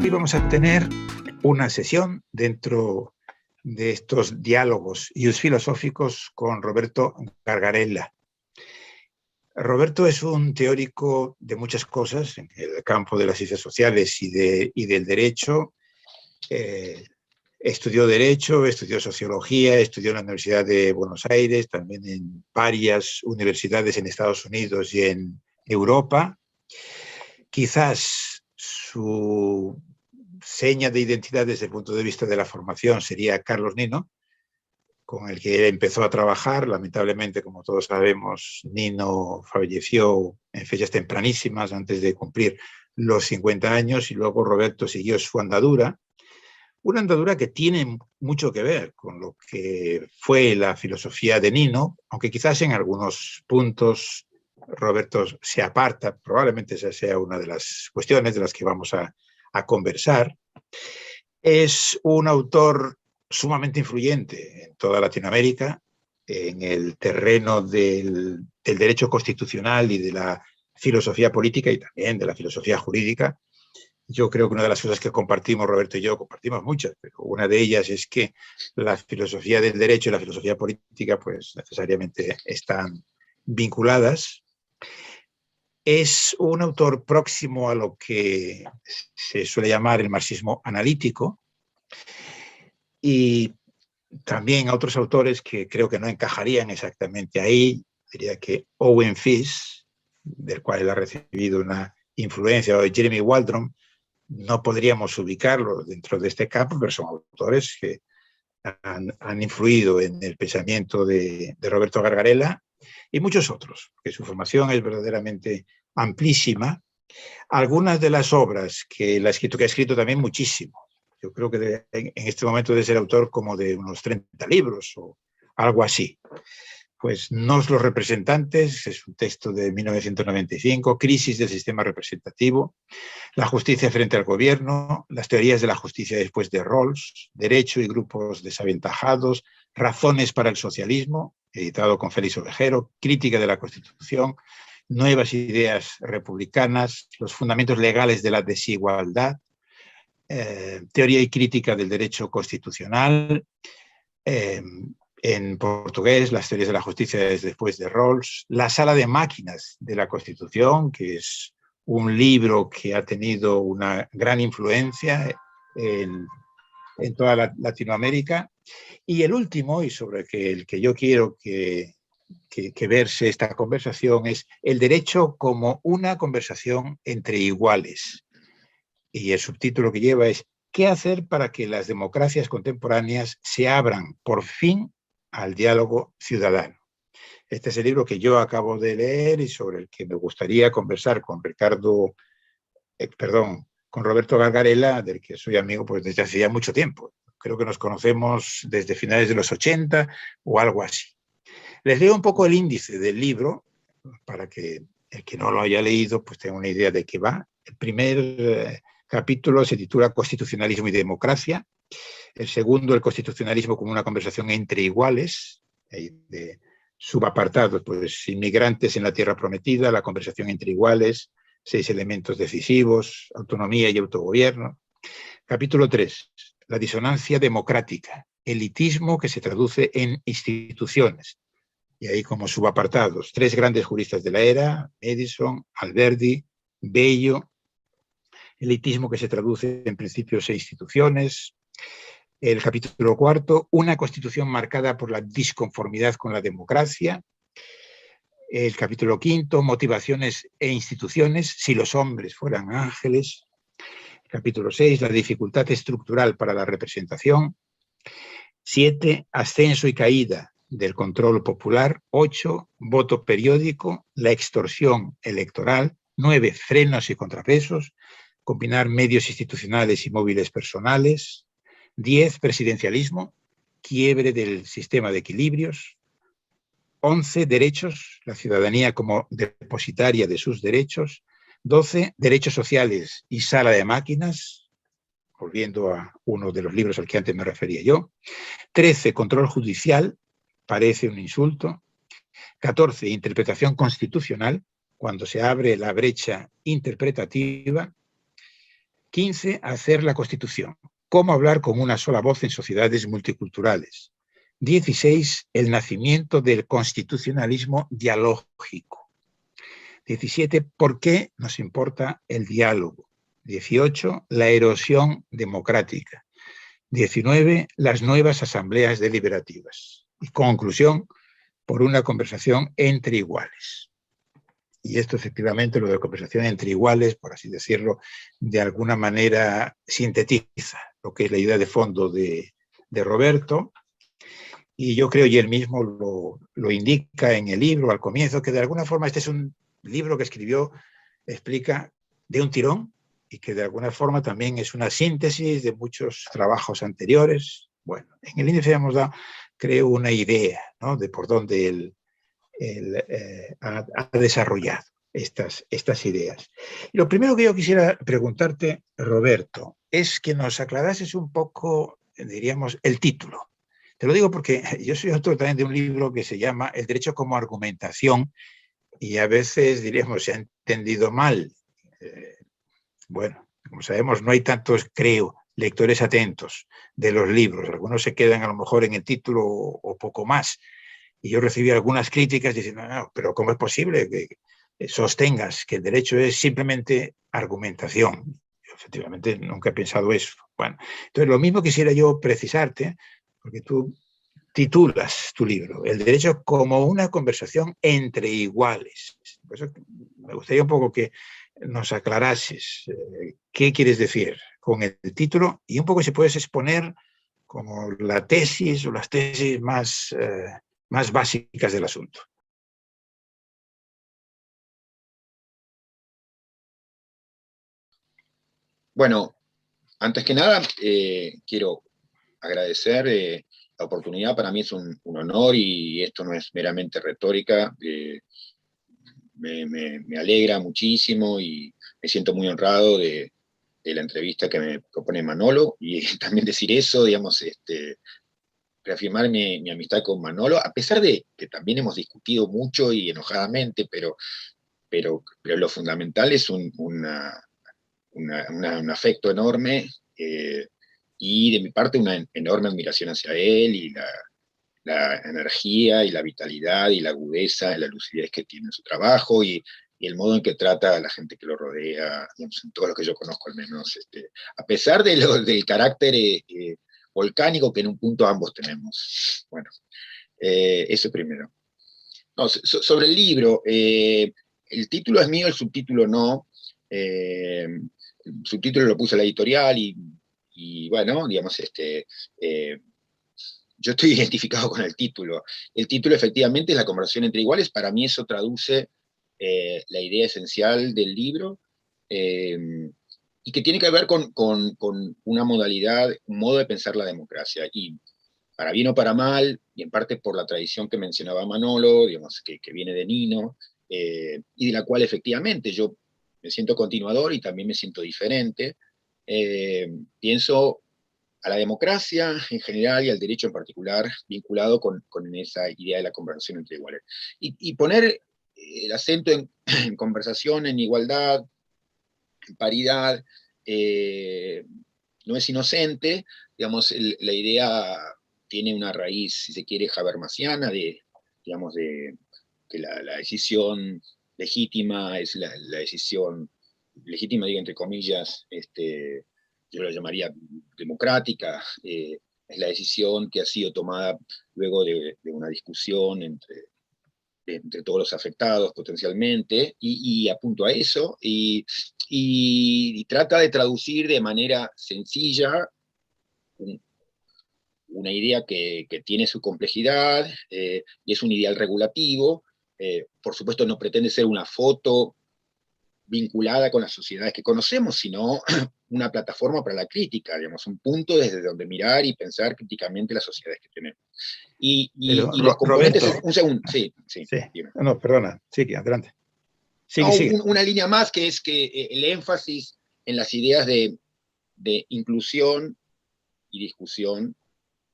Hoy vamos a tener una sesión dentro de estos diálogos filosóficos con Roberto Gargarella. Roberto es un teórico de muchas cosas en el campo de las ciencias sociales y del derecho. Estudió Derecho, estudió Sociología, estudió en la Universidad de Buenos Aires, también en varias universidades en Estados Unidos y en Europa. Quizás su seña de identidad desde el punto de vista de la formación sería Carlos Nino, con el que empezó a trabajar. Lamentablemente, como todos sabemos, Nino falleció en fechas tempranísimas, antes de cumplir los 50 años, y luego Roberto siguió su andadura. Una andadura que tiene mucho que ver con lo que fue la filosofía de Nino, aunque quizás en algunos puntos Roberto se aparta. Probablemente esa sea una de las cuestiones de las que vamos a conversar. Es un autor sumamente influyente en toda Latinoamérica, en el terreno del derecho constitucional y de la filosofía política y también de la filosofía jurídica. Yo creo que una de las cosas que compartimos, Roberto y yo, compartimos muchas, pero una de ellas es que la filosofía del derecho y la filosofía política pues necesariamente están vinculadas. Es un autor próximo a lo que se suele llamar el marxismo analítico, y también a otros autores que creo que no encajarían exactamente ahí. Diría que Owen Fish, del cual él ha recibido una influencia, o Jeremy Waldron, no podríamos ubicarlo dentro de este campo, pero son autores que han influido en el pensamiento de Roberto Gargarella y muchos otros, que su formación es verdaderamente amplísima. Algunas de las obras que él ha escrito, que ha escrito también muchísimo, yo creo que en este momento debe ser autor como de unos 30 libros o algo así. Pues Nos los representantes, es un texto de 1995, Crisis del sistema representativo, La justicia frente al gobierno, Las teorías de la justicia después de Rawls, Derecho y grupos desaventajados, Razones para el socialismo, editado con Félix Ovejero, Crítica de la Constitución, Nuevas ideas republicanas, Los fundamentos legales de la desigualdad, Teoría y crítica del derecho constitucional, en portugués, Las teorías de la justicia después de Rawls, La sala de máquinas de la Constitución, que es un libro que ha tenido una gran influencia en toda Latinoamérica. Y el último, y sobre el que yo quiero que verse esta conversación, es El derecho como una conversación entre iguales. Y el subtítulo que lleva es ¿Qué hacer para que las democracias contemporáneas se abran por fin al diálogo ciudadano? Este es el libro que yo acabo de leer y sobre el que me gustaría conversar con con Roberto Gargarella, del que soy amigo pues desde hace ya mucho tiempo. Creo que nos conocemos desde finales de los 80 o algo así. Les leo un poco el índice del libro para que el que no lo haya leído pues tenga una idea de qué va. El primer capítulo se titula Constitucionalismo y democracia. El segundo, el constitucionalismo como una conversación entre iguales. De subapartados, pues inmigrantes en la tierra prometida, la conversación entre iguales, 6 elementos decisivos, autonomía y autogobierno. Capítulo 3, la disonancia democrática, elitismo que se traduce en instituciones. Y ahí como subapartados, 3 grandes juristas de la era, Edison, Alberti, Bello, elitismo que se traduce en principios e instituciones. El capítulo 4, una constitución marcada por la disconformidad con la democracia. El capítulo 5, motivaciones e instituciones, si los hombres fueran ángeles. El capítulo 6, la dificultad estructural para la representación. 7, ascenso y caída del control popular. 8, voto periódico, la extorsión electoral. 9, frenos y contrapesos, combinar medios institucionales y móviles personales. 10, presidencialismo, quiebre del sistema de equilibrios. 11, derechos, la ciudadanía como depositaria de sus derechos. 12, derechos sociales y sala de máquinas. volviendo a uno de los libros al que antes me refería yo. 13, control judicial, parece un insulto. 14, interpretación constitucional, cuando se abre la brecha interpretativa. 15, hacer la Constitución. Cómo hablar con una sola voz en sociedades multiculturales. 16, el nacimiento del constitucionalismo dialógico. 17, ¿por qué nos importa el diálogo? 18, la erosión democrática. 19, las nuevas asambleas deliberativas. Y conclusión, por una conversación entre iguales. Y esto efectivamente, lo de conversación entre iguales, por así decirlo, de alguna manera sintetiza lo que es la idea de fondo de Roberto. Y yo creo, y él mismo lo indica en el libro al comienzo, que de alguna forma este es un libro que escribió, explica de un tirón, y que de alguna forma también es una síntesis de muchos trabajos anteriores. Bueno, en el índice hemos dado, creo, una idea, ¿no?, de por dónde él ha desarrollado estas ideas. Y lo primero que yo quisiera preguntarte, Roberto, es que nos aclarases un poco, diríamos, el título. Te lo digo porque yo soy autor también de un libro que se llama El derecho como argumentación, y a veces, diríamos, se ha entendido mal. Bueno, como sabemos, no hay tantos, creo, lectores atentos de los libros. Algunos se quedan a lo mejor en el título o poco más. Y yo recibí algunas críticas diciendo, no, pero ¿cómo es posible que sostengas que el derecho es simplemente argumentación? Yo, efectivamente, nunca he pensado eso. Bueno, entonces lo mismo quisiera yo precisarte, porque tú titulas tu libro, El derecho como una conversación entre iguales. Por eso me gustaría un poco que nos aclarases qué quieres decir con el título, y un poco si puedes exponer como la tesis o las tesis más básicas del asunto. Bueno, antes que nada, quiero agradecer la oportunidad. Para mí es un honor, y esto no es meramente retórica. Me alegra muchísimo y me siento muy honrado de la entrevista que me propone Manolo, y también decir eso, digamos, reafirmar mi amistad con Manolo, a pesar de que también hemos discutido mucho y enojadamente, pero lo fundamental es un afecto enorme, y de mi parte una enorme admiración hacia él, y la energía y la vitalidad y la agudeza y la lucidez que tiene en su trabajo, y el modo en que trata a la gente que lo rodea, digamos, en todo lo que yo conozco al menos, a pesar del carácter volcánico que en un punto ambos tenemos. Bueno, eso primero. No, sobre el libro, el título es mío, el subtítulo no. El subtítulo lo puso la editorial, y bueno, digamos, yo estoy identificado con el título. El título efectivamente es la conversación entre iguales. Para mí eso traduce la idea esencial del libro, eh, y que tiene que ver con una modalidad, un modo de pensar la democracia. Y para bien o para mal, y en parte por la tradición que mencionaba Manolo, digamos, que viene de Nino, y de la cual efectivamente yo me siento continuador y también me siento diferente. Pienso a la democracia en general y al derecho en particular, vinculado con esa idea de la conversación entre iguales. Y poner el acento en conversación, en igualdad, en paridad, no es inocente. Digamos, la idea tiene una raíz, si se quiere, habermasiana, digamos, de que la decisión legítima es la decisión, legítima digo entre comillas, yo lo llamaría democrática, es la decisión que ha sido tomada luego de una discusión entre todos los afectados potencialmente, y apunto a eso, y trata de traducir de manera sencilla una idea que tiene su complejidad, y es un ideal regulativo. Por supuesto no pretende ser una foto vinculada con las sociedades que conocemos, sino una plataforma para la crítica, digamos, un punto desde donde mirar y pensar críticamente las sociedades que tenemos. Y los componentes, Roberto, un segundo, sí, sí. dime. No, perdona, sigue, adelante. No, Sigue. una línea más, que es que el énfasis en las ideas de inclusión y discusión,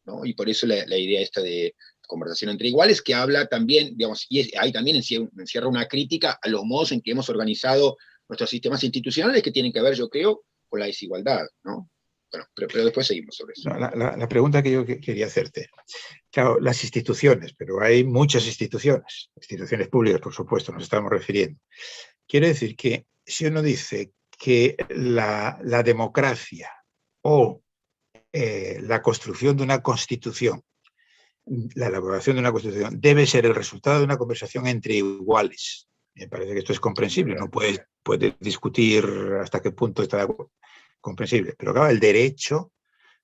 ¿no? Y por eso la idea esta de conversación entre iguales, que habla también, digamos, y ahí también encierra una crítica a los modos en que hemos organizado nuestros sistemas institucionales, que tienen que ver, yo creo, con la desigualdad, ¿no? Bueno, pero después seguimos sobre eso. No, la pregunta que yo quería hacerte, claro, las instituciones, pero hay muchas instituciones públicas, por supuesto, nos estamos refiriendo. Quiere decir que si uno dice que la democracia o la construcción de una constitución, la elaboración de una constitución, debe ser el resultado de una conversación entre iguales. Me parece que esto es comprensible, no puedes discutir hasta qué punto está comprensible. Pero claro, el derecho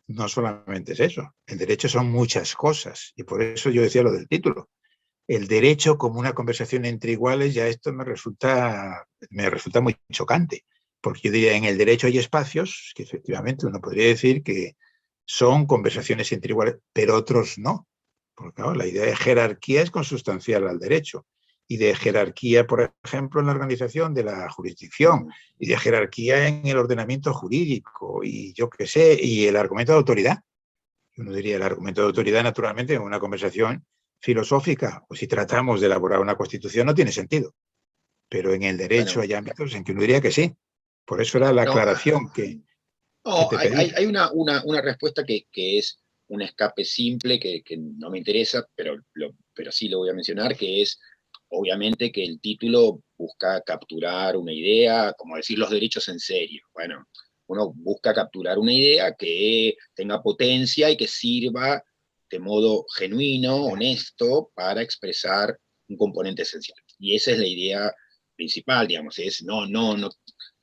no solamente es eso, el derecho son muchas cosas, y por eso yo decía lo del título. El derecho como una conversación entre iguales, ya esto me resulta muy chocante, porque yo diría, en el derecho hay espacios que efectivamente uno podría decir que son conversaciones entre iguales, pero otros no. Porque claro, la idea de jerarquía es consustancial al derecho, y de jerarquía, por ejemplo, en la organización de la jurisdicción, y de jerarquía en el ordenamiento jurídico, y yo qué sé, y el argumento de autoridad. Uno diría, el argumento de autoridad, naturalmente, en una conversación filosófica, o si tratamos de elaborar una constitución, no tiene sentido. Pero en el derecho hay ámbitos en que uno diría que sí. Por eso era la aclaración que te pedí. Hay una respuesta que es un escape simple, que no me interesa, pero sí lo voy a mencionar, que es, obviamente, que el título busca capturar una idea, como decir los derechos en serio. Bueno, uno busca capturar una idea que tenga potencia y que sirva de modo genuino, honesto, para expresar un componente esencial. Y esa es la idea principal, digamos, es no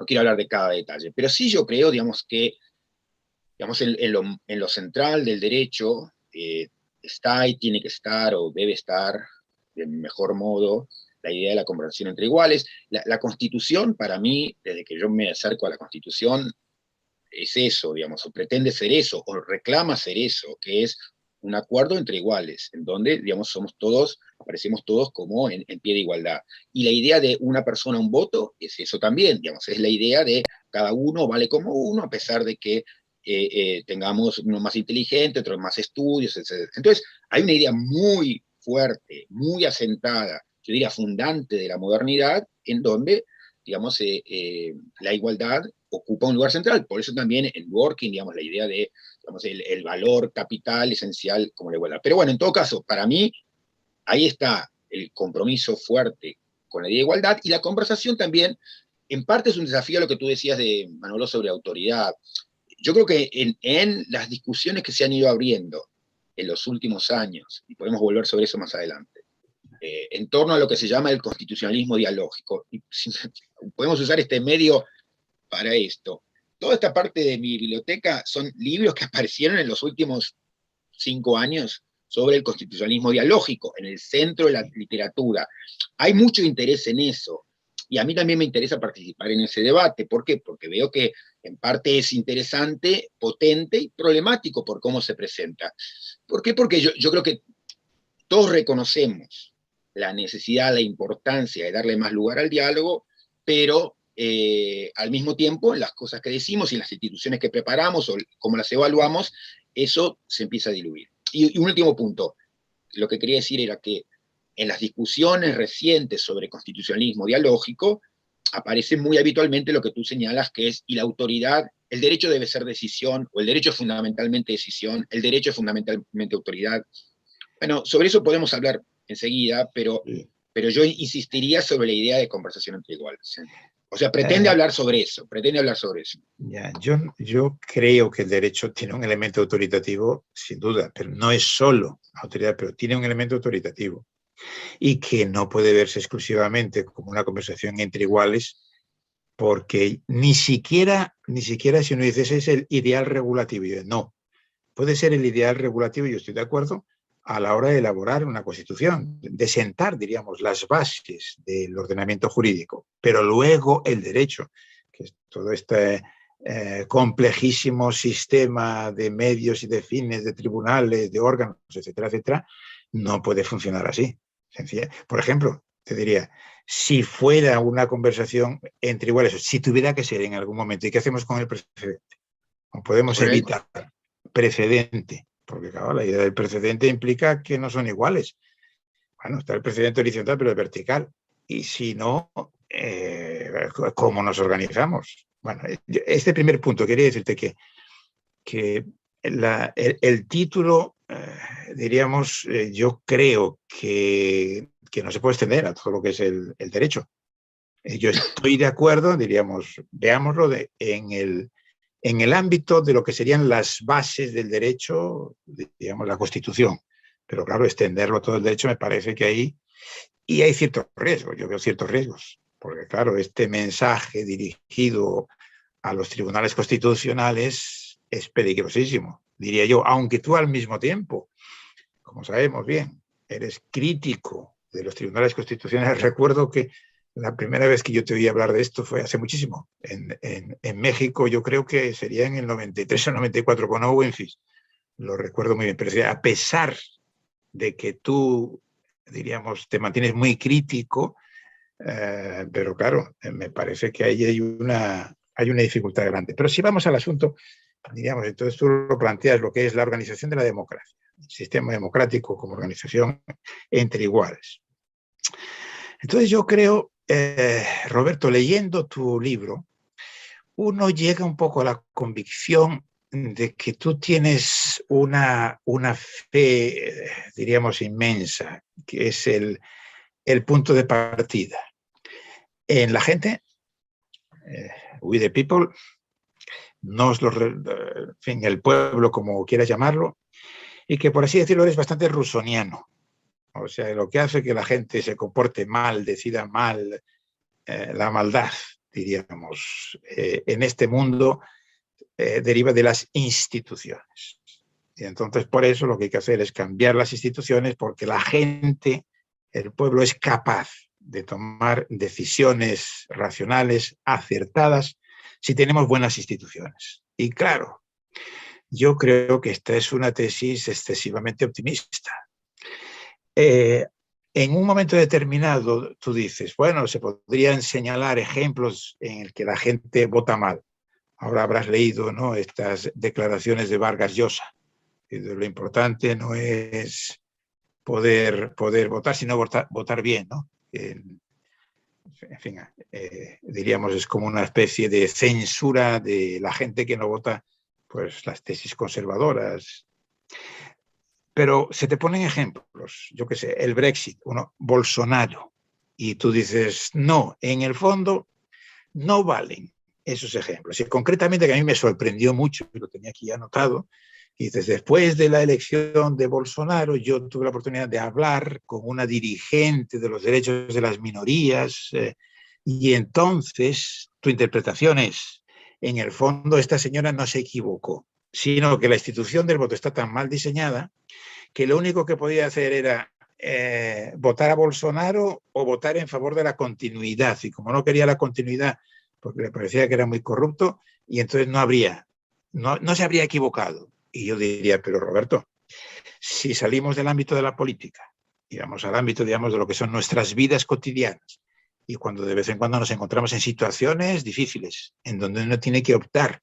quiero hablar de cada detalle, pero sí yo creo, digamos, que digamos, en lo central del derecho está y tiene que estar, o debe estar, de mejor modo, la idea de la conversación entre iguales. La Constitución, para mí, desde que yo me acerco a la Constitución, es eso, digamos, o pretende ser eso, o reclama ser eso, que es un acuerdo entre iguales, en donde, digamos, aparecemos todos como en pie de igualdad. Y la idea de una persona, un voto, es eso también, digamos, es la idea de cada uno vale como uno, a pesar de que tengamos uno más inteligente, otro más estudios, etc. Entonces, hay una idea muy fuerte, muy asentada, yo diría fundante de la modernidad, en donde, digamos, la igualdad ocupa un lugar central. Por eso también en Dworkin, digamos, la idea de, digamos, el valor capital esencial como la igualdad. Pero bueno, en todo caso, para mí, ahí está el compromiso fuerte con la idea de igualdad, y la conversación también, en parte es un desafío a lo que tú decías de Manolo sobre autoridad. Yo creo que en las discusiones que se han ido abriendo en los últimos años, y podemos volver sobre eso más adelante, en torno a lo que se llama el constitucionalismo dialógico, y podemos usar este medio para esto. Toda esta parte de mi biblioteca son libros que aparecieron en los últimos 5 años sobre el constitucionalismo dialógico, en el centro de la literatura. Hay mucho interés en eso, y a mí también me interesa participar en ese debate. ¿Por qué? Porque veo que en parte es interesante, potente y problemático por cómo se presenta. ¿Por qué? Porque yo creo que todos reconocemos la necesidad, la importancia de darle más lugar al diálogo, pero al mismo tiempo, las cosas que decimos y las instituciones que preparamos o cómo las evaluamos, eso se empieza a diluir. Y un último punto, lo que quería decir era que en las discusiones recientes sobre constitucionalismo dialógico, aparece muy habitualmente lo que tú señalas, que es, y la autoridad, el derecho debe ser decisión, o el derecho es fundamentalmente decisión, el derecho es fundamentalmente autoridad. Bueno, sobre eso podemos hablar enseguida, pero yo insistiría sobre la idea de conversación entre iguales. O sea, pretende hablar sobre eso. Ya, yo creo que el derecho tiene un elemento autoritativo, sin duda, pero no es solo autoridad, pero tiene un elemento autoritativo, y que no puede verse exclusivamente como una conversación entre iguales, porque ni siquiera si uno dice ese es el ideal regulativo, no, puede ser el ideal regulativo, yo estoy de acuerdo, a la hora de elaborar una constitución, de sentar, diríamos, las bases del ordenamiento jurídico, pero luego el derecho, que es todo este complejísimo sistema de medios y de fines, de tribunales, de órganos, etcétera, etcétera, no puede funcionar así. Por ejemplo, te diría, si fuera una conversación entre iguales, si tuviera que ser en algún momento, ¿y qué hacemos con el precedente? o podemos Correcto. evitar precedente, porque claro, la idea del precedente implica que no son iguales. Bueno, está el precedente horizontal, pero el vertical. Y si no, ¿cómo nos organizamos? Bueno, este primer punto, quería decirte que el título, diríamos, yo creo que no se puede extender a todo lo que es el derecho. Yo estoy de acuerdo, diríamos, veámoslo en el ámbito de lo que serían las bases del derecho, digamos, la Constitución. Pero claro, extenderlo todo el derecho me parece que ahí, y hay ciertos riesgos, yo veo ciertos riesgos, porque claro, este mensaje dirigido a los tribunales constitucionales es peligrosísimo, diría yo, aunque tú al mismo tiempo, como sabemos bien, eres crítico de los tribunales constitucionales. Recuerdo que la primera vez que yo te oí hablar de esto fue hace muchísimo, en México, yo creo que sería en el 93 o 94 con Owen Fitch, lo recuerdo muy bien, pero a pesar de que tú, diríamos, te mantienes muy crítico, pero claro, me parece que ahí hay una dificultad grande. Pero si vamos al asunto, diríamos, entonces tú lo planteas lo que es la organización de la democracia, el sistema democrático como organización entre iguales. Entonces yo creo, Roberto, leyendo tu libro, uno llega un poco a la convicción de que tú tienes una fe, diríamos, inmensa, que es el punto de partida en la gente, we the people, en fin, el pueblo, como quieras llamarlo, y que por así decirlo eres bastante rusoniano. O sea, lo que hace que la gente se comporte mal, decida mal, la maldad, diríamos, en este mundo deriva de las instituciones. Y entonces, por eso lo que hay que hacer es cambiar las instituciones, porque la gente, el pueblo, es capaz de tomar decisiones racionales, acertadas, si tenemos buenas instituciones. Y claro, yo creo que esta es una tesis excesivamente optimista. En un momento determinado tú dices, bueno, se podrían señalar ejemplos en el que la gente vota mal. Ahora habrás leído, ¿no?, estas declaraciones de Vargas Llosa. Lo importante no es poder votar, sino votar bien, ¿no? En fin, diríamos, es como una especie de censura de la gente que no vota, pues, las tesis conservadoras. Pero se te ponen ejemplos, yo qué sé, el Brexit, Bolsonaro, y tú dices, no, en el fondo no valen esos ejemplos. Y concretamente, que a mí me sorprendió mucho, y lo tenía aquí anotado, y dices, después de la elección de Bolsonaro, yo tuve la oportunidad de hablar con una dirigente de los derechos de las minorías, y entonces tu interpretación es, en el fondo, esta señora no se equivocó, sino que la institución del voto está tan mal diseñada que lo único que podía hacer era votar a Bolsonaro o votar en favor de la continuidad. Y como no quería la continuidad, porque le parecía que era muy corrupto, y entonces no se habría equivocado. Y yo diría, pero Roberto, si salimos del ámbito de la política y vamos al ámbito, digamos, de lo que son nuestras vidas cotidianas, y cuando de vez en cuando nos encontramos en situaciones difíciles, en donde uno tiene que optar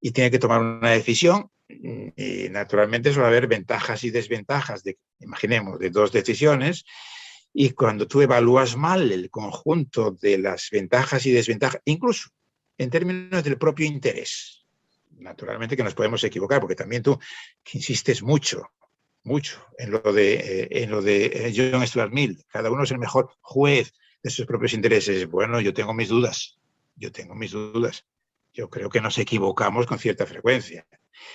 y tiene que tomar una decisión, y naturalmente suele haber ventajas y desventajas, imaginemos, de dos decisiones, y cuando tú evalúas mal el conjunto de las ventajas y desventajas, incluso en términos del propio interés, naturalmente que nos podemos equivocar, porque también tú que insistes mucho en lo de John Stuart Mill, cada uno es el mejor juez de sus propios intereses. Bueno, yo tengo mis dudas. Yo creo que nos equivocamos con cierta frecuencia.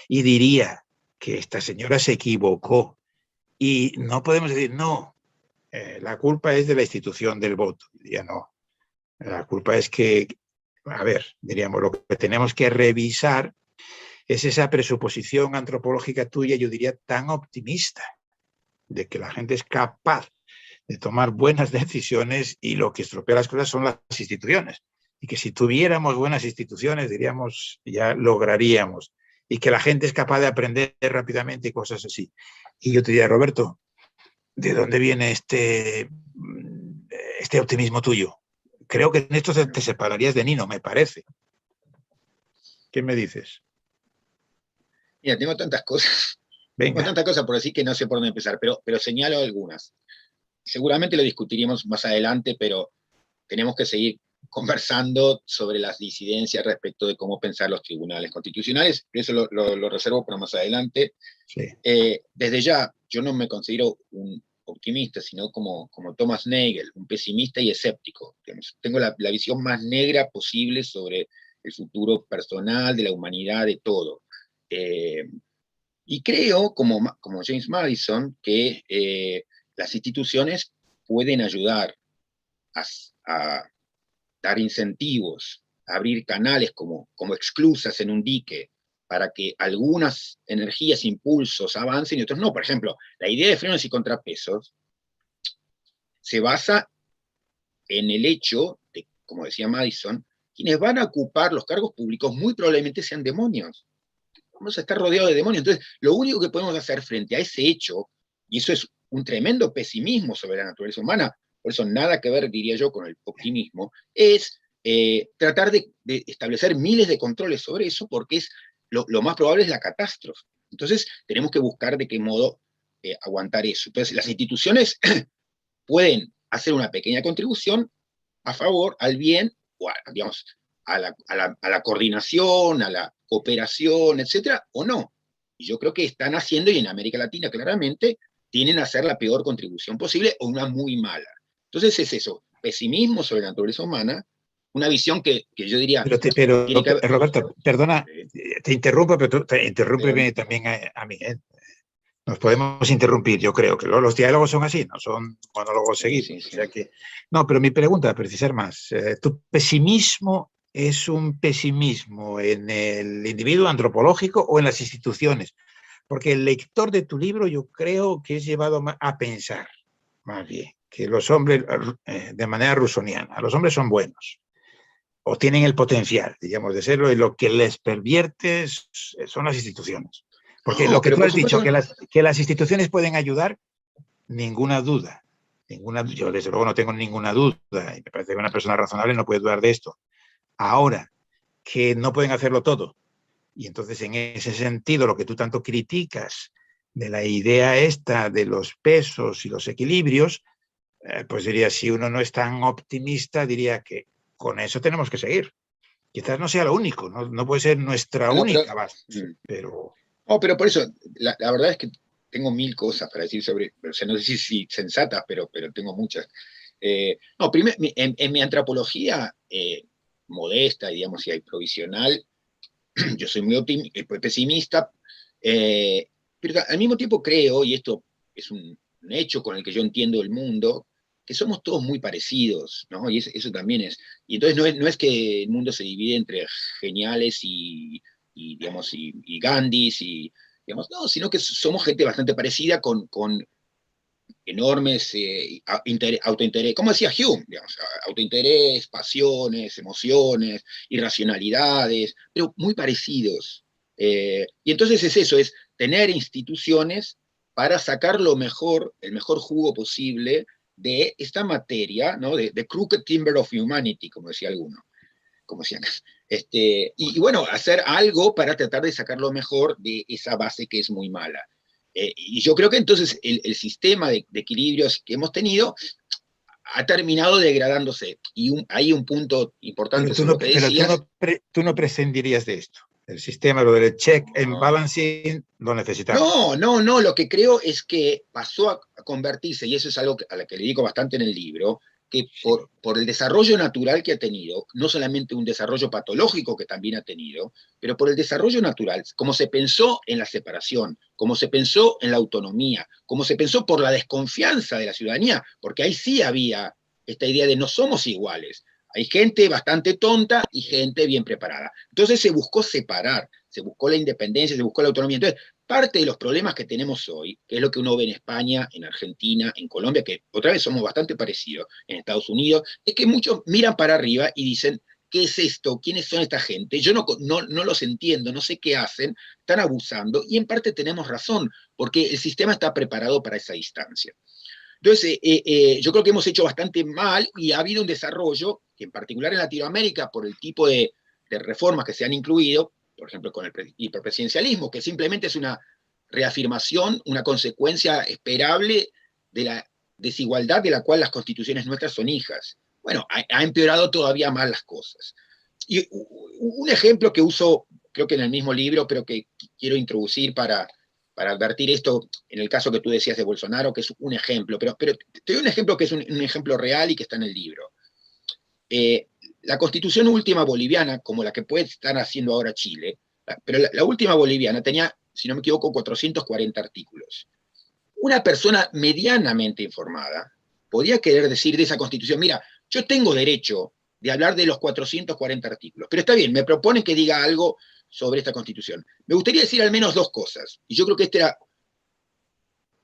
Y diría que esta señora se equivocó. Y no podemos decir, no, la culpa es de la institución del voto. Diría, no, la culpa es que, a ver, diríamos, lo que tenemos que revisar es esa presuposición antropológica tuya, yo diría, tan optimista, de que la gente es capaz de tomar buenas decisiones y lo que estropea las cosas son las instituciones. Y que si tuviéramos buenas instituciones, diríamos, ya lograríamos. Y que la gente es capaz de aprender rápidamente y cosas así. Y yo te diría, Roberto, ¿de dónde viene este optimismo tuyo? Creo que en esto te separarías de Nino, me parece. ¿Qué me dices? Mira, tengo tantas cosas, tengo Venga. tantas cosas por decir que no sé por dónde empezar, pero señalo algunas. Seguramente lo discutiremos más adelante, pero tenemos que seguir conversando sobre las disidencias respecto de cómo pensar los tribunales constitucionales. Eso lo reservo para más adelante. Sí. Desde ya, yo no me considero un optimista, sino como Thomas Nagel, un pesimista y escéptico. Digamos. Tengo la visión más negra posible sobre el futuro personal, de la humanidad, de todo. Y creo, como James Madison, que las instituciones pueden ayudar a dar incentivos, a abrir canales como esclusas en un dique para que algunas energías, impulsos avancen y otros no. Por ejemplo, la idea de frenos y contrapesos se basa en el hecho de, como decía Madison, quienes van a ocupar los cargos públicos muy probablemente sean demonios. Vamos a estar rodeados de demonios. Entonces, lo único que podemos hacer frente a ese hecho, y eso es un tremendo pesimismo sobre la naturaleza humana, por eso nada que ver, diría yo, con el optimismo, es tratar de establecer miles de controles sobre eso, porque lo más probable es la catástrofe. Entonces, tenemos que buscar de qué modo aguantar eso. Entonces, las instituciones pueden hacer una pequeña contribución a favor, al bien, o digamos, a la coordinación, a la cooperación, etcétera, o no. Y yo creo que están haciendo, y en América Latina claramente, tienen a hacer la peor contribución posible o una muy mala. Entonces es eso, pesimismo sobre la naturaleza humana, una visión que yo diría, tiene que haber... Roberto, perdona, te interrumpo, pero tú interrúmpeme también a mí. Nos podemos interrumpir, yo creo que los diálogos son así, no son monólogos seguidos. Sí, sí. O sea que, no, pero mi pregunta, a precisar más, ¿tu pesimismo es un pesimismo en el individuo antropológico o en las instituciones? Porque el lector de tu libro yo creo que es llevado a pensar, más bien, que los hombres, de manera rusoniana, los hombres son buenos o tienen el potencial, digamos, de serlo, y lo que les pervierte son las instituciones. Porque No, lo que pero tú por has dicho, supuesto, que las instituciones pueden ayudar, ninguna duda. Yo desde luego no tengo ninguna duda, y me parece que una persona razonable no puede dudar de esto. Ahora, que no pueden hacerlo todo. Y entonces, en ese sentido, lo que tú tanto criticas de la idea esta de los pesos y los equilibrios, pues diría, si uno no es tan optimista, diría que con eso tenemos que seguir. Quizás no sea lo único, no puede ser nuestra no, pero, única base, pero... no, pero por eso, la verdad es que tengo mil cosas para decir sobre, o sea, no sé si sensatas, pero tengo muchas. No, primero, en mi antropología modesta, digamos, y provisional, yo soy muy pesimista, pero al mismo tiempo creo, y esto es un hecho con el que yo entiendo el mundo, que somos todos muy parecidos, ¿no? Y eso también es. Y entonces no es que el mundo se divide entre geniales digamos, y Gandhis, digamos, no, sino que somos gente bastante parecida con enormes autointerés, como decía Hume, digamos, autointerés, pasiones, emociones, irracionalidades, pero muy parecidos. Y entonces es eso, es tener instituciones para sacar lo mejor, el mejor jugo posible de esta materia, ¿no? De crooked timber of humanity, como decía alguno, como decían. Y bueno, hacer algo para tratar de sacar lo mejor de esa base que es muy mala. Y yo creo que entonces el sistema de equilibrios que hemos tenido ha terminado degradándose. Y hay un punto importante sobre lo que decías. Tú no prescindirías de esto. El sistema, lo del check and No, balancing, lo necesitamos. no, lo que creo es que pasó a convertirse, y eso es algo a la que le dedico bastante en el libro, que por el desarrollo natural que ha tenido, no solamente un desarrollo patológico que también ha tenido, pero por el desarrollo natural, como se pensó en la separación, como se pensó en la autonomía, como se pensó por la desconfianza de la ciudadanía, porque ahí sí había esta idea de no somos iguales. Hay gente bastante tonta y gente bien preparada. Entonces se buscó separar, se buscó la independencia, se buscó la autonomía. Entonces, parte de los problemas que tenemos hoy, que es lo que uno ve en España, en Argentina, en Colombia, que otra vez somos bastante parecidos, en Estados Unidos, es que muchos miran para arriba y dicen, ¿qué es esto? ¿Quiénes son esta gente? Yo no los entiendo, no sé qué hacen, están abusando, y en parte tenemos razón, porque el sistema está preparado para esa distancia. Entonces, yo creo que hemos hecho bastante mal y ha habido un desarrollo, que en particular en Latinoamérica, por el tipo de reformas que se han incluido, por ejemplo, con el hiperpresidencialismo, que simplemente es una reafirmación, una consecuencia esperable de la desigualdad de la cual las constituciones nuestras son hijas. Bueno, ha empeorado todavía más las cosas. Y un ejemplo que uso, creo que en el mismo libro, pero que quiero introducir para advertir esto, en el caso que tú decías de Bolsonaro, que es un ejemplo, pero te doy un ejemplo que es un ejemplo real y que está en el libro. La constitución última boliviana, como la que puede estar haciendo ahora Chile, pero la última boliviana tenía, si no me equivoco, 440 artículos. Una persona medianamente informada podía querer decir de esa constitución, mira, yo tengo derecho de hablar de los 440 artículos, pero está bien, me proponen que diga algo sobre esta constitución. Me gustaría decir al menos dos cosas, y yo creo que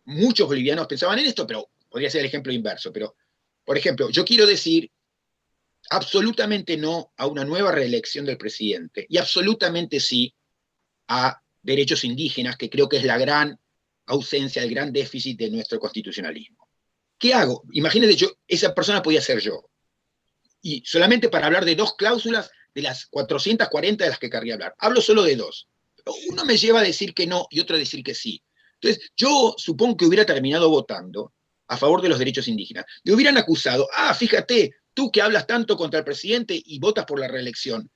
muchos bolivianos pensaban en esto, pero podría ser el ejemplo inverso, pero, por ejemplo, yo quiero decir absolutamente no a una nueva reelección del presidente, y absolutamente sí a derechos indígenas, que creo que es la gran ausencia, el gran déficit de nuestro constitucionalismo. ¿Qué hago? Imagínense, esa persona podía ser yo. Y solamente para hablar de dos cláusulas de las 440 de las que querría hablar. Hablo solo de dos. Uno me lleva a decir que no y otro a decir que sí. Entonces, yo supongo que hubiera terminado votando a favor de los derechos indígenas. Me hubieran acusado, fíjate, tú que hablas tanto contra el presidente y votas por la reelección.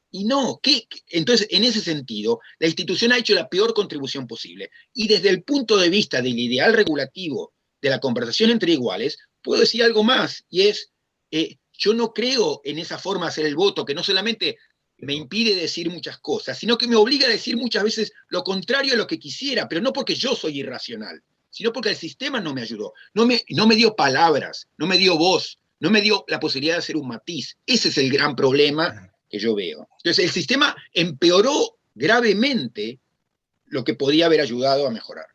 Y no, entonces, en ese sentido, la institución ha hecho la peor contribución posible. Y desde el punto de vista del ideal regulativo de la conversación entre iguales, puedo decir algo más, y es, yo no creo en esa forma de hacer el voto, que no solamente me impide decir muchas cosas, sino que me obliga a decir muchas veces lo contrario a lo que quisiera, pero no porque yo soy irracional, sino porque el sistema no me ayudó, no me dio palabras, no me dio voz, no me dio la posibilidad de hacer un matiz. Ese es el gran problema que yo veo. Entonces, el sistema empeoró gravemente lo que podía haber ayudado a mejorar.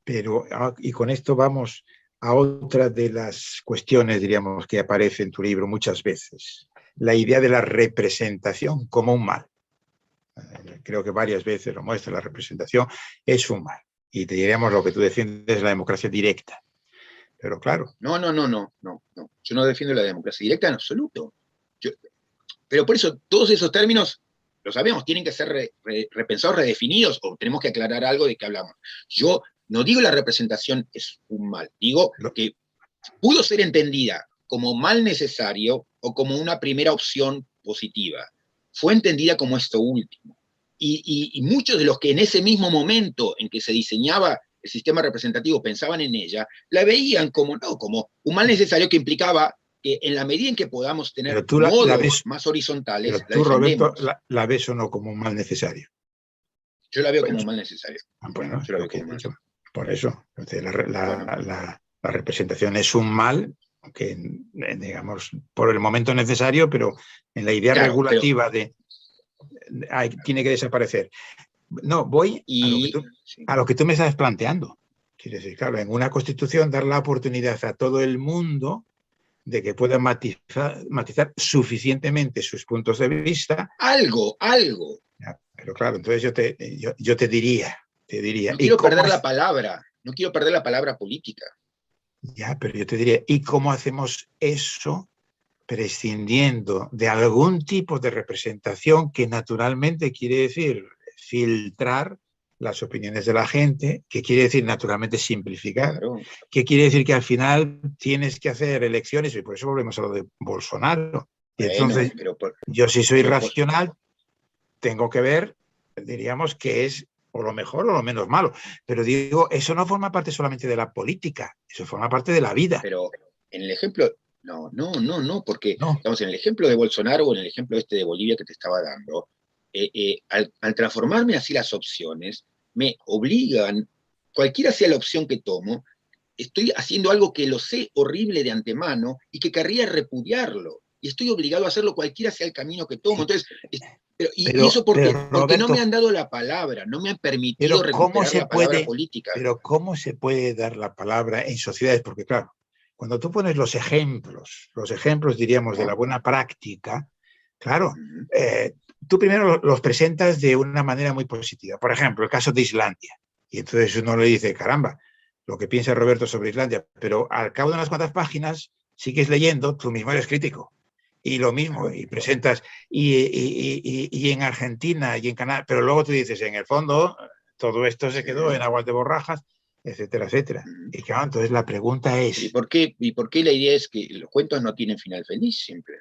Pero, y con esto vamos a otra de las cuestiones, diríamos, que aparece en tu libro muchas veces. La idea de la representación como un mal. Creo que varias veces lo muestra, la representación es un mal. Y te diríamos lo que tú defiendes, la democracia directa. Pero claro. No. Yo no defiendo la democracia directa en absoluto. Pero por eso, todos esos términos, lo sabemos, tienen que ser repensados, redefinidos, o tenemos que aclarar algo de qué hablamos. Yo no digo la representación es un mal, digo que pudo ser entendida como mal necesario o como una primera opción positiva. Fue entendida como esto último. Y muchos de los que en ese mismo momento en que se diseñaba el sistema representativo pensaban en ella, la veían como un mal necesario que implicaba que en la medida en que podamos tener modos más horizontales, pero tú, Roberto, ¿la ves o no como un mal necesario? Yo la veo como un mal necesario. Bueno, yo la veo como mal. Por eso, la representación es un mal, que digamos, por el momento necesario, pero en la idea regulativa tiene que desaparecer. No, voy a lo que tú me estás planteando. Quiere decir, claro, en una constitución dar la oportunidad a todo el mundo de que puedan matizar suficientemente sus puntos de vista. Algo. Ya, pero claro, entonces yo te diría. No quiero perder la palabra, no quiero perder la palabra política. Ya, pero yo te diría, ¿y cómo hacemos eso prescindiendo de algún tipo de representación que naturalmente quiere decir filtrar las opiniones de la gente, que quiere decir naturalmente simplificar, que quiere decir que al final tienes que hacer elecciones, y por eso volvemos a lo de Bolsonaro. Y entonces, yo si soy racional, tengo que ver, diríamos, que es o lo mejor o lo menos malo. Pero digo, eso no forma parte solamente de la política, eso forma parte de la vida. Pero en el ejemplo, no, porque digamos, en el ejemplo de Bolsonaro o en el ejemplo de Bolivia que te estaba dando, al transformarme así las opciones, me obligan, cualquiera sea la opción que tomo, estoy haciendo algo que lo sé horrible de antemano y que querría repudiarlo. Y estoy obligado a hacerlo cualquiera sea el camino que tomo. Entonces, ¿y eso por qué? Porque no me han dado la palabra, no me han permitido recuperar la palabra política. Pero ¿cómo se puede dar la palabra en sociedades? Porque claro, cuando tú pones los ejemplos diríamos de la buena práctica, claro, tú primero los presentas de una manera muy positiva. Por ejemplo, el caso de Islandia. Y entonces uno le dice, caramba, lo que piensa Roberto sobre Islandia, pero al cabo de unas cuantas páginas sigues leyendo, tú mismo eres crítico. y lo mismo, y presentas, y en Argentina y en Canadá, pero luego tú dices, en el fondo, todo esto se quedó en aguas de borrajas, etcétera, etcétera. Y claro, entonces la pregunta es... ¿Y por qué la idea es que los cuentos no tienen final feliz siempre?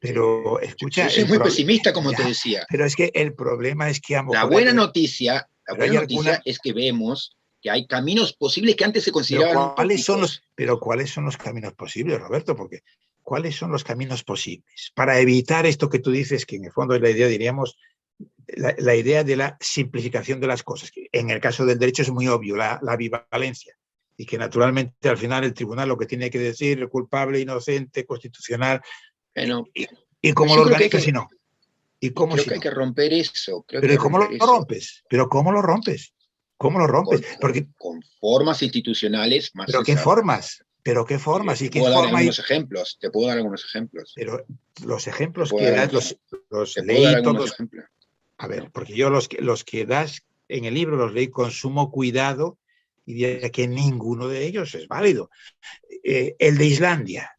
Pero escucha, yo soy muy pesimista, como te decía. Pero es que el problema es que a lo la mejor buena noticia es que vemos que hay caminos posibles que antes se consideraban utópicos. Pero ¿cuáles son los caminos posibles, Roberto? Porque ¿cuáles son los caminos posibles para evitar esto que tú dices, que en el fondo es la idea, diríamos, la idea de la simplificación de las cosas? Que en el caso del derecho es muy obvio, la bivalencia, y que naturalmente al final el tribunal lo que tiene que decir, culpable, inocente, constitucional, bueno, y cómo lo organizas si no. ¿Y cómo creo si que no? hay que romper eso. Pero ¿cómo lo rompes? ¿Pero cómo lo rompes? ¿Cómo lo rompes? Con formas institucionales más ¿Pero qué formas? ¿Pero qué formas? Te puedo dar algunos ejemplos. Pero los ejemplos que das, los leí todos. A ver, porque yo los que das en el libro los leí con sumo cuidado y diría que ninguno de ellos es válido. El de Islandia.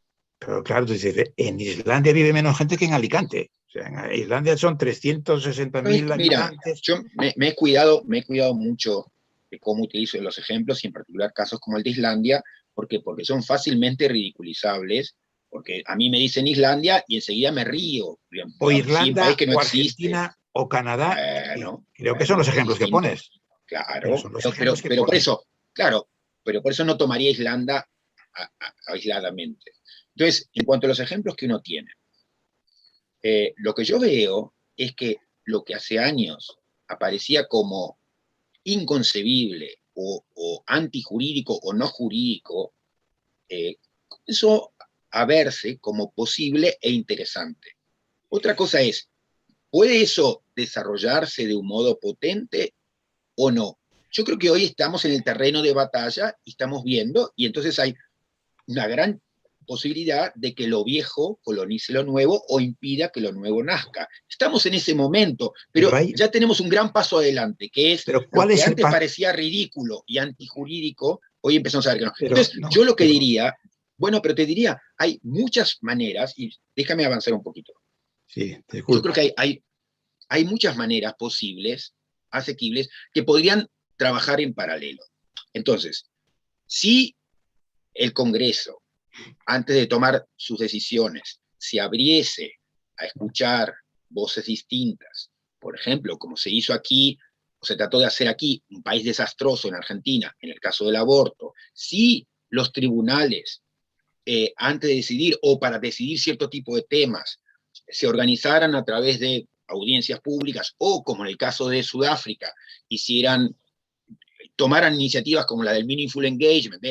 Pero claro, tú dices, en Islandia vive menos gente que en Alicante. O sea, en Islandia son 360.000 habitantes. Yo me he cuidado mucho de cómo utilizo los ejemplos, y en particular casos como el de Islandia, porque son fácilmente ridiculizables, porque a mí me dicen Islandia y enseguida me río. O Irlanda, país que no o Argentina, existe. O Canadá. Creo que son los ejemplos que pones. Claro, pero por eso, claro, pero por eso no tomaría Islanda aisladamente. Entonces, en cuanto a los ejemplos que uno tiene, lo que yo veo es que lo que hace años aparecía como inconcebible o antijurídico o no jurídico, comenzó a verse como posible e interesante. Otra cosa es, ¿puede eso desarrollarse de un modo potente o no? Yo creo que hoy estamos en el terreno de batalla y estamos viendo, y entonces hay una gran posibilidad de que lo viejo colonice lo nuevo o impida que lo nuevo nazca. Estamos en ese momento, pero ya tenemos un gran paso adelante, que es lo que antes parecía ridículo y antijurídico, hoy empezamos a ver que no. Entonces, yo lo que diría, bueno, pero te diría, hay muchas maneras, y déjame avanzar un poquito. Sí, yo creo que hay muchas maneras posibles, asequibles, que podrían trabajar en paralelo. Entonces, si el Congreso, antes de tomar sus decisiones, se abriese a escuchar voces distintas, por ejemplo, como se hizo aquí, o se trató de hacer aquí, un país desastroso en Argentina, en el caso del aborto, si los tribunales, antes de decidir o para decidir cierto tipo de temas, se organizaran a través de audiencias públicas o, como en el caso de Sudáfrica, tomaran iniciativas como la del Meaningful Engagement,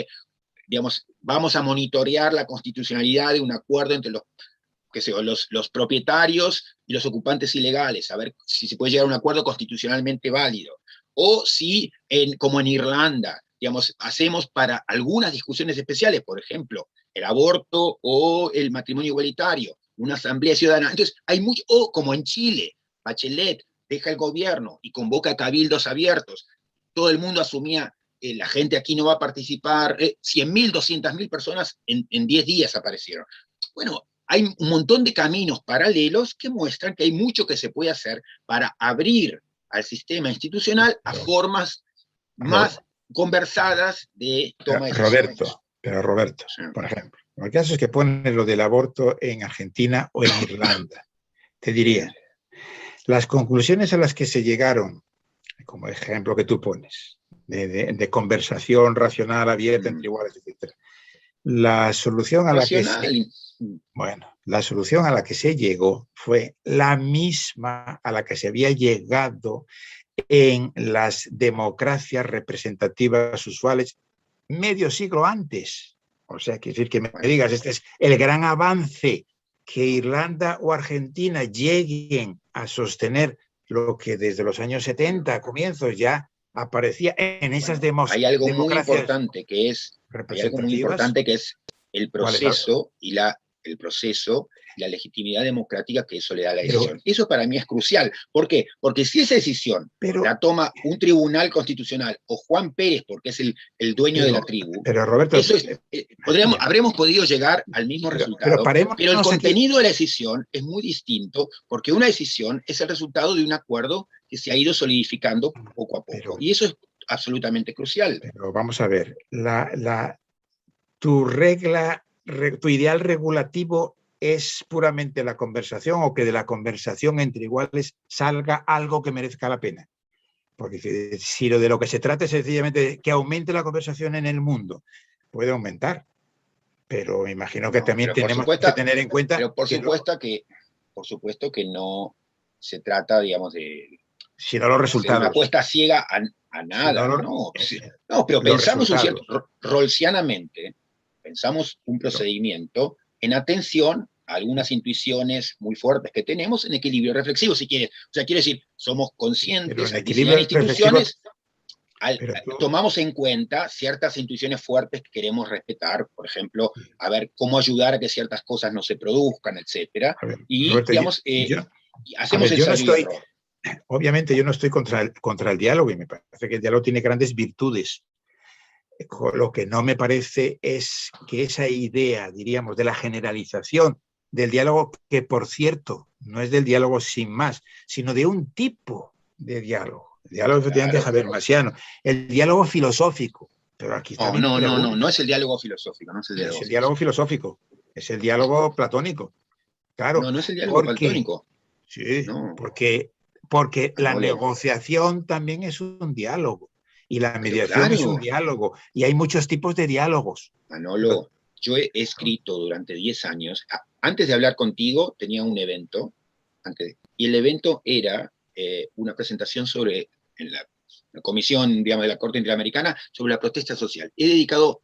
digamos, vamos a monitorear la constitucionalidad de un acuerdo entre los propietarios y los ocupantes ilegales, a ver si se puede llegar a un acuerdo constitucionalmente válido. O si, como en Irlanda, digamos, hacemos para algunas discusiones especiales, por ejemplo, el aborto o el matrimonio igualitario, una asamblea ciudadana. Entonces, hay mucho, o como en Chile, Bachelet deja el gobierno y convoca cabildos abiertos. Todo el mundo asumía, la gente aquí no va a participar, 100.000, 200.000 personas en 10 días aparecieron. Bueno, hay un montón de caminos paralelos que muestran que hay mucho que se puede hacer para abrir al sistema institucional a formas más conversadas de toma de decisiones. Roberto, sí. Por ejemplo, el caso es que pones lo del aborto en Argentina o en Irlanda. Te diría, las conclusiones a las que se llegaron, como ejemplo que tú pones, de conversación racional, abierta, entre iguales, etc. La solución a la que se llegó fue la misma a la que se había llegado en las democracias representativas usuales medio siglo antes. O sea, quiere decir que me digas, este es el gran avance, que Irlanda o Argentina lleguen a sostener lo que desde los años 70, comienzos, ya aparecía en esas democracias. Hay algo muy importante que es el proceso y la el proceso y la legitimidad democrática que eso le da a la Pero- decisión. Eso para mí es crucial. ¿Por qué? Porque si esa decisión Pero, la toma un tribunal constitucional o Juan Pérez, porque es el dueño de la tribu, pero Roberto, eso es, habremos podido llegar al mismo pero resultado, parémonos pero el aquí. contenido de la decisión es muy distinto, porque una decisión es el resultado de un acuerdo que se ha ido solidificando poco a poco. Y eso es absolutamente crucial. Pero vamos a ver, tu ideal regulativo es puramente la conversación, o que de la conversación entre iguales salga algo que merezca la pena. Porque si de lo que se trata es sencillamente de que aumente la conversación en el mundo, puede aumentar. Pero me imagino que No, también pero tenemos que tener en cuenta. Pero por supuesto que no se trata, digamos, Si no, los de resultados. una apuesta ciega a nada. No, pero pensamos un cierto, rolsianamente, pensamos un procedimiento en atención a algunas intuiciones muy fuertes que tenemos en equilibrio reflexivo, si quieres. O sea, quiere decir, somos conscientes de diseñar instituciones, tomamos en cuenta ciertas intuiciones fuertes que queremos respetar, por ejemplo, a ver cómo ayudar a que ciertas cosas no se produzcan, etcétera. Y, Roberto, digamos, hacemos ensayo y error. Obviamente yo no estoy contra el diálogo, y me parece que el diálogo tiene grandes virtudes. Lo que no me parece es que esa idea, diríamos, de la generalización del diálogo, que por cierto no es del diálogo sin más, sino de un tipo de diálogo. El diálogo efectivamente es habermasiano, el diálogo filosófico. Pero aquí no es el diálogo filosófico, es el diálogo filosófico, es el diálogo platónico. Claro, no es el diálogo platónico. Sí, no. porque la negociación también es un diálogo, y la mediación es un diálogo, y hay muchos tipos de diálogos. Manolo, yo he escrito durante 10 años, antes de hablar contigo tenía un evento, y el evento era una presentación en la comisión, digamos, de la Corte Interamericana sobre la protesta social. He dedicado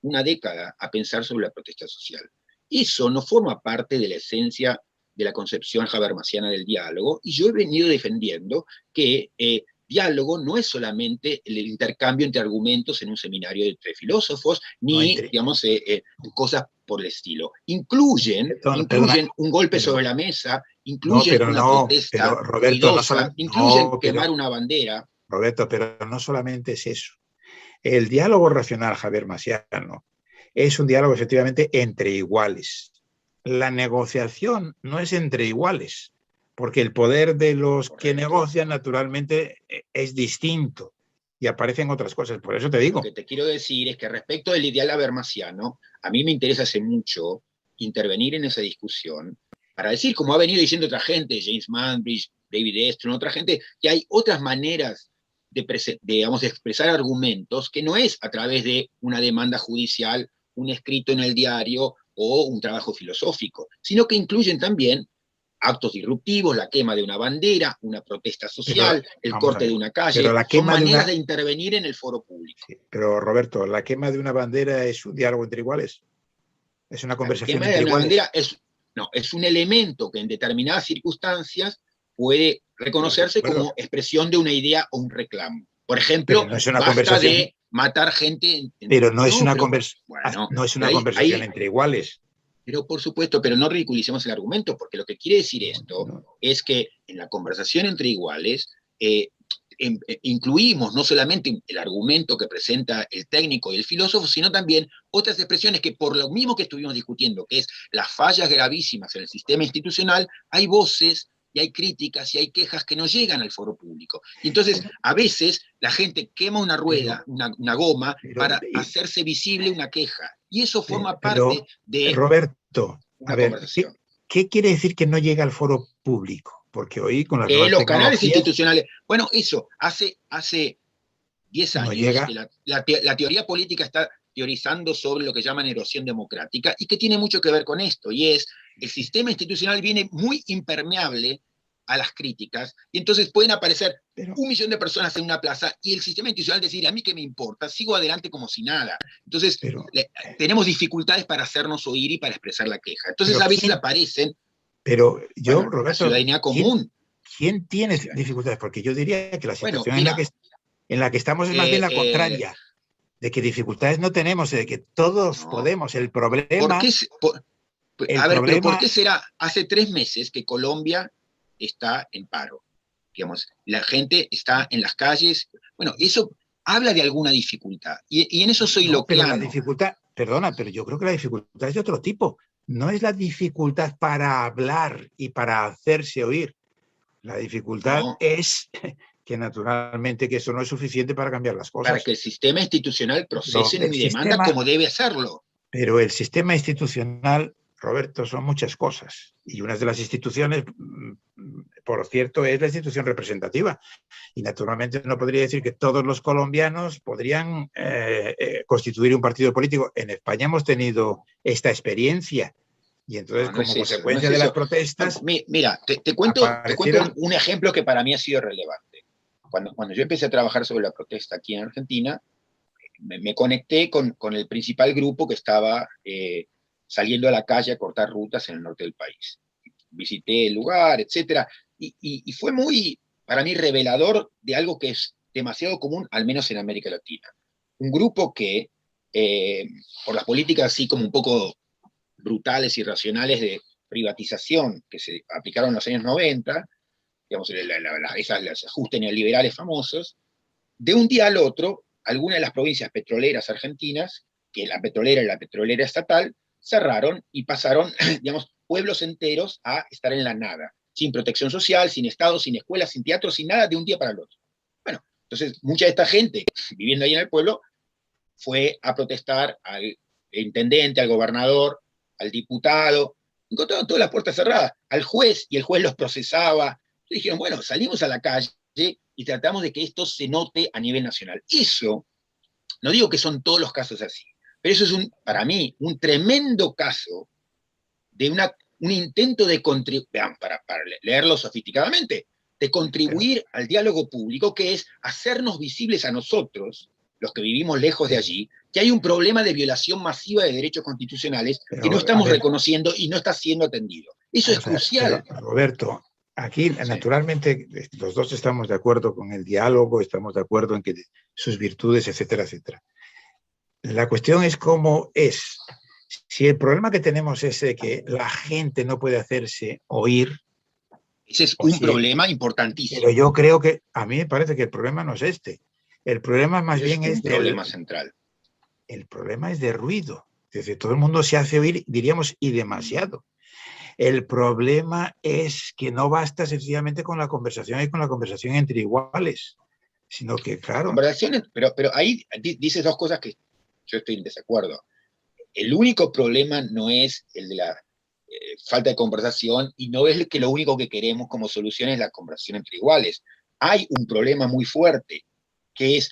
una década a pensar sobre la protesta social. Eso no forma parte de la esencia de la concepción habermasiana del diálogo, y yo he venido defendiendo que diálogo no es solamente el intercambio entre argumentos en un seminario entre filósofos, ni, digamos, cosas por el estilo. Incluyen un golpe sobre la mesa, incluyen una protesta ruidosa, incluyen quemar una bandera. Roberto, pero no solamente es eso. El diálogo racional habermasiano es un diálogo efectivamente entre iguales. La negociación no es entre iguales, porque el poder de los que negocian naturalmente es distinto y aparecen otras cosas. Por eso te digo. Lo que te quiero decir es que respecto del ideal habermasiano, a mí me interesa hace mucho intervenir en esa discusión para decir, como ha venido diciendo otra gente, James Manbridge, David Estron, otra gente, que hay otras maneras de expresar argumentos que no es a través de una demanda judicial, un escrito en el diario o un trabajo filosófico, sino que incluyen también actos disruptivos, la quema de una bandera, una protesta social, el corte de una calle. Son maneras de intervenir en el foro público. Sí, pero Roberto, la quema de una bandera es un diálogo entre iguales. Es una conversación entre iguales. La quema de una bandera es un elemento que en determinadas circunstancias puede reconocerse como expresión de una idea o un reclamo. Por ejemplo, no es una basta de matar gente. Pero no es una conversación entre iguales. Pero por supuesto, pero no ridiculicemos el argumento, porque lo que quiere decir esto es que en la conversación entre iguales incluimos no solamente el argumento que presenta el técnico y el filósofo, sino también otras expresiones que, por lo mismo que estuvimos discutiendo, que es las fallas gravísimas en el sistema institucional, hay voces y hay críticas y hay quejas que no llegan al foro público. Y entonces, a veces, la gente quema una rueda, una goma, para hacerse visible una queja. Y eso forma parte de Roberto, una conversación. ¿Qué quiere decir que no llega al foro público? Porque hoy con las nuevas los canales institucionales. Bueno, eso, hace 10 años que la teoría política está teorizando sobre lo que llaman erosión democrática, y que tiene mucho que ver con esto, y es, el sistema institucional viene muy impermeable a las críticas, y entonces pueden aparecer 1 millón de personas en una plaza, y el sistema institucional decir, a mí qué me importa, sigo adelante como si nada. Entonces, tenemos dificultades para hacernos oír y para expresar la queja. Entonces, a veces aparecen Roberto, la ciudadanía común. ¿Quién tiene dificultades? Porque yo diría que la situación en la que estamos es más bien la contraria. De que dificultades no tenemos, de que todos podemos. El problema... El A ver, pero ¿por problema, qué será? Hace 3 meses que Colombia está en paro. Digamos, la gente está en las calles. Bueno, eso habla de alguna dificultad. Y en eso soy no, pero la lockeano. dificultad, perdona, pero yo creo que la dificultad es de otro tipo. No es la dificultad para hablar y para hacerse oír. La dificultad No, es que naturalmente que eso no es suficiente para cambiar las para cosas. que el sistema institucional Pero procese el mi demanda sistema, como debe hacerlo. pero el sistema institucional, Roberto, son muchas cosas. Y una de las instituciones, por cierto, es la institución representativa. Y naturalmente no podría decir que todos los colombianos podrían constituir un partido político. En España hemos tenido esta experiencia. Y entonces, No, no es como eso, no es consecuencia de las eso. protestas, Mira, te cuento aparecieron. un ejemplo que para mí ha sido relevante. Cuando yo empecé a trabajar sobre la protesta aquí en Argentina, me conecté con el principal grupo que estaba saliendo a la calle a cortar rutas en el norte del país. Visité el lugar, etcétera, y fue muy, para mí, revelador de algo que es demasiado común, al menos en América Latina. Un grupo que, por las políticas así como un poco brutales y racionales de privatización que se aplicaron en los años 90, digamos, los ajustes neoliberales famosos, de un día al otro, algunas de las provincias petroleras argentinas, que la petrolera y la petrolera estatal, cerraron y pasaron, digamos, pueblos enteros a estar en la nada, sin protección social, sin Estado, sin escuelas, sin teatro, sin nada, de un día para el otro. Bueno, entonces mucha de esta gente viviendo ahí en el pueblo fue a protestar al intendente, al gobernador, al diputado, encontraron todas las puertas cerradas, al juez, y el juez los procesaba. Y dijeron, bueno, salimos a la calle y tratamos de que esto se note a nivel nacional. Eso, no digo que son todos los casos así, pero eso es, para mí, un tremendo caso de un intento de contribuir, para leerlo sofisticadamente, de Pero, contribuir al diálogo público, que es hacernos visibles a nosotros, los que vivimos lejos de allí, que hay un problema de violación masiva de derechos constitucionales que no a estamos ver, reconociendo y no está siendo atendido. Eso es vamos a ver, pero crucial. Roberto, aquí Sí. naturalmente los dos estamos de acuerdo con el diálogo, estamos de acuerdo en que sus virtudes, etcétera, etcétera. La cuestión es cómo es. Si el problema que tenemos es de que la gente no puede hacerse oír, Ese es o un si, problema pero importantísimo. yo creo que a mí me parece que el problema no es este. El problema más Ese es bien un es problema central. el problema es de ruido. Es decir, todo el mundo se hace oír, diríamos, y demasiado. El problema es que no basta sencillamente con la conversación y con la conversación entre iguales, sino que, claro, Conversaciones, pero ahí dices dos cosas que yo estoy en desacuerdo. El único problema no es el de la falta de conversación y no es que lo único que queremos como solución es la conversación entre iguales. Hay un problema muy fuerte, que es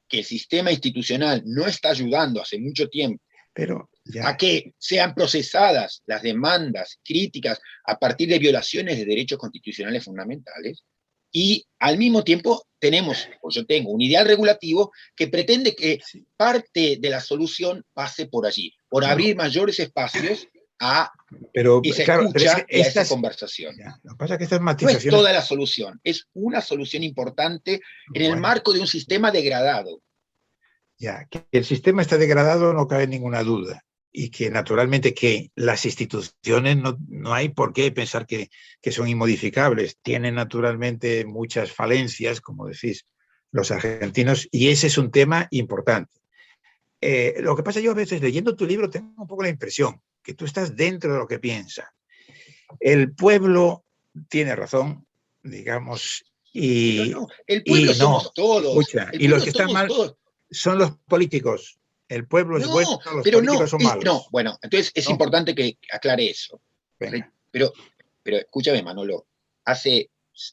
que el sistema institucional no está ayudando hace mucho tiempo pero a ya, que sean procesadas las demandas críticas a partir de violaciones de derechos constitucionales fundamentales, y al mismo tiempo tenemos, o yo tengo, un ideal regulativo que pretende que sí, parte de la solución pase por allí, por bueno, abrir mayores espacios a pero esa claro, pero es que escucha y a esa conversación. ya, lo que pasa es que estas No es matizaciones, toda la solución, es una solución importante en el bueno, marco de un sistema degradado. ya, que el sistema está degradado no cabe ninguna duda y que naturalmente que las instituciones no hay por qué pensar que son inmodificables, tienen naturalmente muchas falencias, como decís, los argentinos, y ese es un tema importante. Lo que pasa yo a veces leyendo tu libro tengo un poco la impresión que tú estás dentro de lo que piensa. El pueblo tiene razón, digamos, Pero y, no, el pueblo y no, somos todos, escucha, el y los pueblo que están somos mal todos. son los políticos. El pueblo es bueno, No, los pero no, políticos son no, malos. bueno, entonces es No, importante que aclare eso. venga. Pero, pero escúchame, Manolo, hace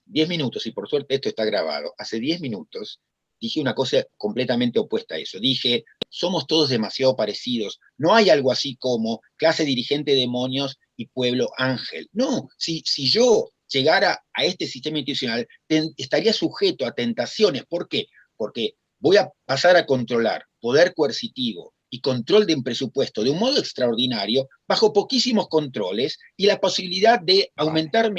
10 minutos, y por suerte esto está grabado, hace 10 minutos dije una cosa completamente opuesta a eso. Dije, somos todos demasiado parecidos. No hay algo así como clase dirigente demonios y pueblo ángel. No, si yo llegara a este sistema institucional, estaría sujeto a tentaciones. ¿Por qué? Porque voy a pasar a controlar poder coercitivo y control de un presupuesto de un modo extraordinario, bajo poquísimos controles, y la posibilidad de aumentar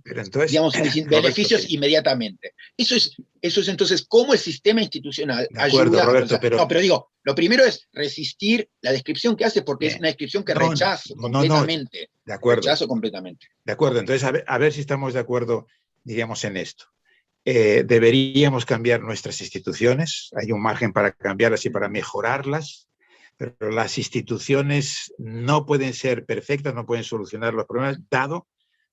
pero entonces, digamos, mis Roberto, beneficios inmediatamente. Eso es entonces cómo el sistema institucional de acuerdo, ayuda a Roberto, pensar. pero No, pero digo, lo primero es resistir la descripción que hace, porque es bien. una descripción que No, rechazo no, completamente. de acuerdo, Rechazo completamente. de acuerdo. Ok. Entonces, a ver si estamos de acuerdo, diríamos, en esto. Deberíamos cambiar nuestras instituciones, hay un margen para cambiarlas y para mejorarlas, pero las instituciones no pueden ser perfectas, no pueden solucionar los problemas, dado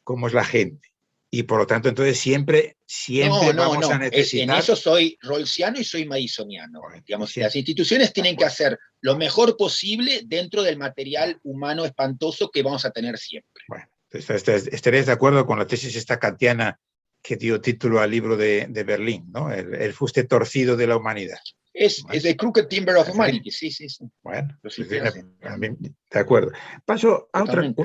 como es la gente. Y por lo tanto, entonces siempre vamos a No. En necesitar. eso soy rolsiano y soy madisoniano. Bueno, Digamos, siempre, las instituciones tienen que bueno, hacer lo mejor posible dentro del material humano espantoso que vamos a tener siempre. bueno, estaréis de acuerdo con la tesis esta kantiana que dio título al libro de Berlín, ¿no? El fuste torcido de la humanidad. Es Bueno, el Crooked Timber of ¿sí? Humanity, sí. Bueno, Lo pues sugiere así. de acuerdo. Paso a Totalmente.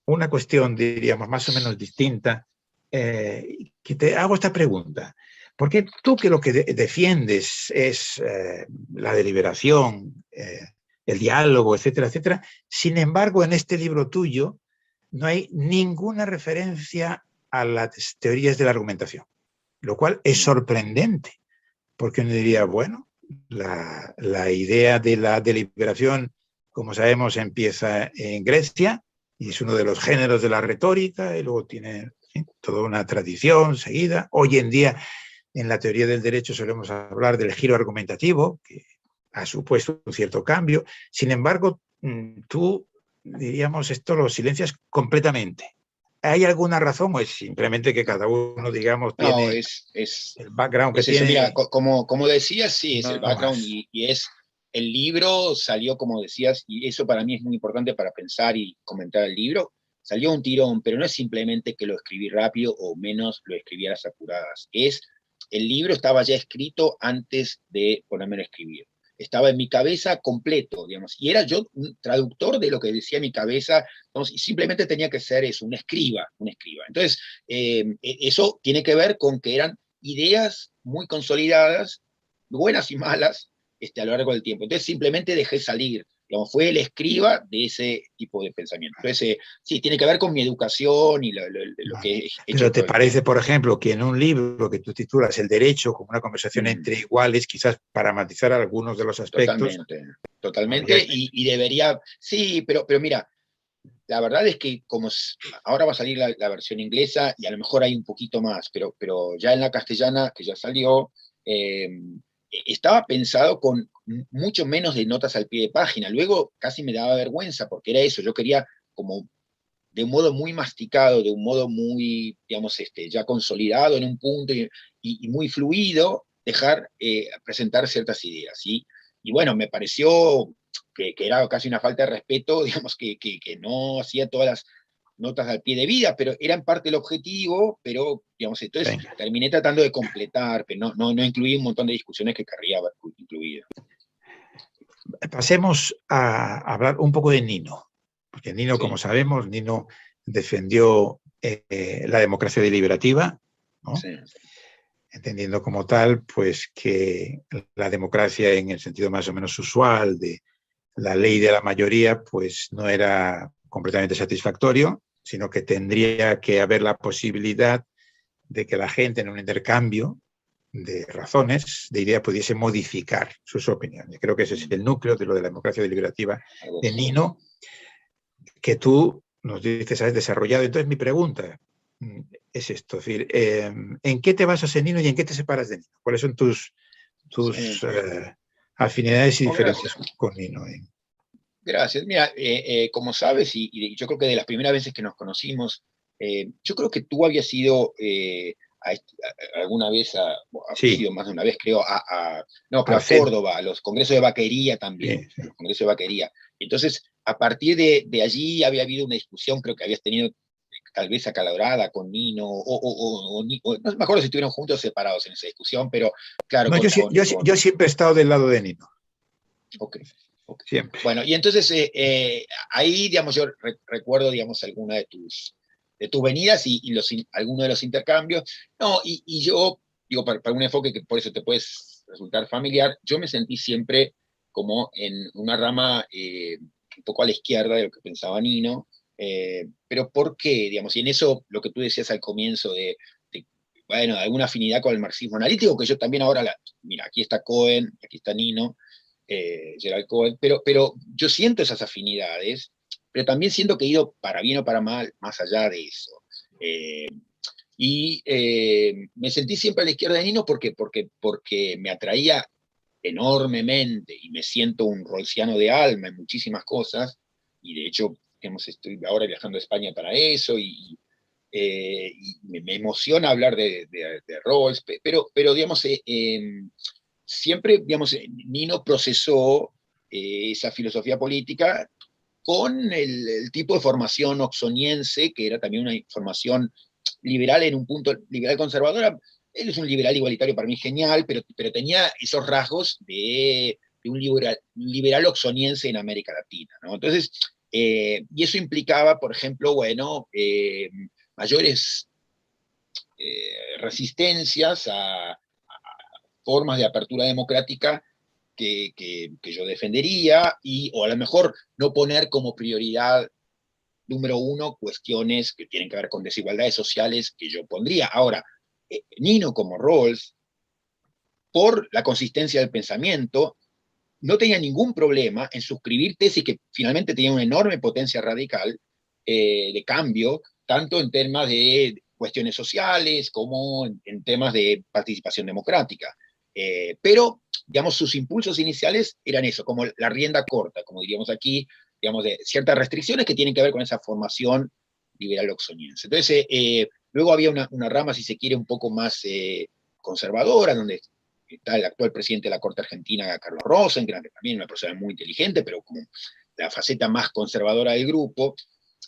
una cuestión, diríamos, más o menos distinta, que te hago esta pregunta. Porque tú que lo que defiendes es la deliberación, el diálogo, etcétera, etcétera, sin embargo, en este libro tuyo no hay ninguna referencia a las teorías de la argumentación, lo cual es sorprendente, porque uno diría, bueno, la idea de la deliberación, como sabemos, empieza en Grecia y es uno de los géneros de la retórica y luego tiene toda una tradición seguida. Hoy en día, en la teoría del derecho solemos hablar del giro argumentativo, que ha supuesto un cierto cambio. Sin embargo, tú, diríamos, esto lo silencias completamente. ¿Hay alguna razón o es simplemente que cada uno, digamos, No, tiene el background que es eso. Mira, tiene? como decías, sí, es el No background más. y es el libro salió, como decías, y eso para mí es muy importante para pensar y comentar el libro. Salió un tirón, pero no es simplemente que lo escribí rápido o menos lo escribí a las apuradas. El libro estaba ya escrito antes de ponerme a escribir. Estaba en mi cabeza completo, digamos, y era yo un traductor de lo que decía mi cabeza, digamos, y simplemente tenía que ser eso, un escriba, un escriba. Entonces, eso tiene que ver con que eran ideas muy consolidadas, buenas y malas, a lo largo del tiempo. Entonces simplemente dejé salir, digamos, fue el escriba de ese tipo de pensamiento. Entonces, sí, tiene que ver con mi educación y lo Vale. que he Pero hecho ¿te todo el parece, tiempo. por ejemplo, que en un libro que tú titulas El derecho, como una conversación entre iguales, quizás para matizar algunos de los aspectos, Totalmente, habría totalmente, que... y debería, sí, pero mira, la verdad es que ahora va a salir la versión inglesa y a lo mejor hay un poquito más, pero ya en la castellana, que ya salió, estaba pensado con mucho menos de notas al pie de página. Luego casi me daba vergüenza porque era eso, yo quería como de un modo muy masticado, de un modo muy, digamos, ya consolidado en un punto y muy fluido, dejar presentar ciertas ideas. ¿Sí? Y bueno, me pareció que era casi una falta de respeto, digamos, que no hacía todas las notas al pie de vida, pero era en parte el objetivo, pero, digamos, entonces Venga, terminé tratando de completar, pero no incluí un montón de discusiones que querría haber incluido. pasemos a hablar un poco de Nino, porque Nino, como Sí, sabemos, Nino defendió la democracia deliberativa, ¿no? sí. Entendiendo como tal, pues que la democracia en el sentido más o menos usual de la ley de la mayoría, pues no era completamente satisfactorio, sino que tendría que haber la posibilidad de que la gente en un intercambio de razones, de ideas, pudiese modificar sus opiniones. Creo que ese es el núcleo de lo de la democracia deliberativa Algo de así. Nino, que tú nos dices has desarrollado. Entonces mi pregunta es esto, es decir, ¿en qué te basas en Nino y en qué te separas de Nino? ¿Cuáles son tus Sí. afinidades y Oh, diferencias gracias. con Nino? Gracias. Mira, como sabes, y yo creo que de las primeras veces que nos conocimos, yo creo que tú habías ido alguna vez, habías Sí, ido más de una vez, creo, no, pero al a CEN. Córdoba, a los congresos de vaquería también, Sí, a sí. los congresos de vaquería. Entonces, a partir de allí había habido una discusión, creo que habías tenido tal vez acalorada con Nino, no me acuerdo si estuvieron juntos o separados en esa discusión, pero claro, No, yo siempre he estado del lado de Nino, ok, ok. siempre. Bueno, y entonces ahí, digamos, yo recuerdo, digamos, alguna de tus venidas y algunos de los intercambios. No, y yo, digo, para un enfoque que por eso te puedes resultar familiar, yo me sentí siempre como en una rama un poco a la izquierda de lo que pensaba Nino. Pero ¿por qué? Digamos, y en eso lo que tú decías al comienzo bueno, de alguna afinidad con el marxismo analítico, que yo también ahora, mira, aquí está Cohen, aquí está Nino, Gerald Cohen, pero yo siento esas afinidades, pero también siento que he ido para bien o para mal más allá de eso. Eh, me sentí siempre a la izquierda de Nino porque me atraía enormemente y me siento un rolsiano de alma en muchísimas cosas, y de hecho estoy ahora viajando a España para eso, y me emociona hablar de Rawls, pero digamos, siempre, digamos, Nino procesó esa filosofía política con el tipo de formación oxoniense, que era también una formación liberal en un punto, liberal conservadora. Él es un liberal igualitario para mí genial, pero tenía esos rasgos de un liberal oxoniense en América Latina, ¿no? Entonces, y eso implicaba, por ejemplo, bueno, mayores resistencias a formas de apertura democrática que yo defendería, o a lo mejor no poner como prioridad número uno cuestiones que tienen que ver con desigualdades sociales que yo pondría. Ahora, Nino como Rawls, por la consistencia del pensamiento, no tenía ningún problema en suscribir tesis que finalmente tenían una enorme potencia radical de cambio, tanto en temas de cuestiones sociales como en temas de participación democrática. Pero, digamos, sus impulsos iniciales eran eso, como la rienda corta, como diríamos aquí, digamos, de ciertas restricciones que tienen que ver con esa formación liberal oxoniense. Entonces, luego había una rama, si se quiere, un poco más conservadora, donde está el actual presidente de la Corte Argentina, Carlos Rosenkrantz, que también es una persona muy inteligente, pero como la faceta más conservadora del grupo.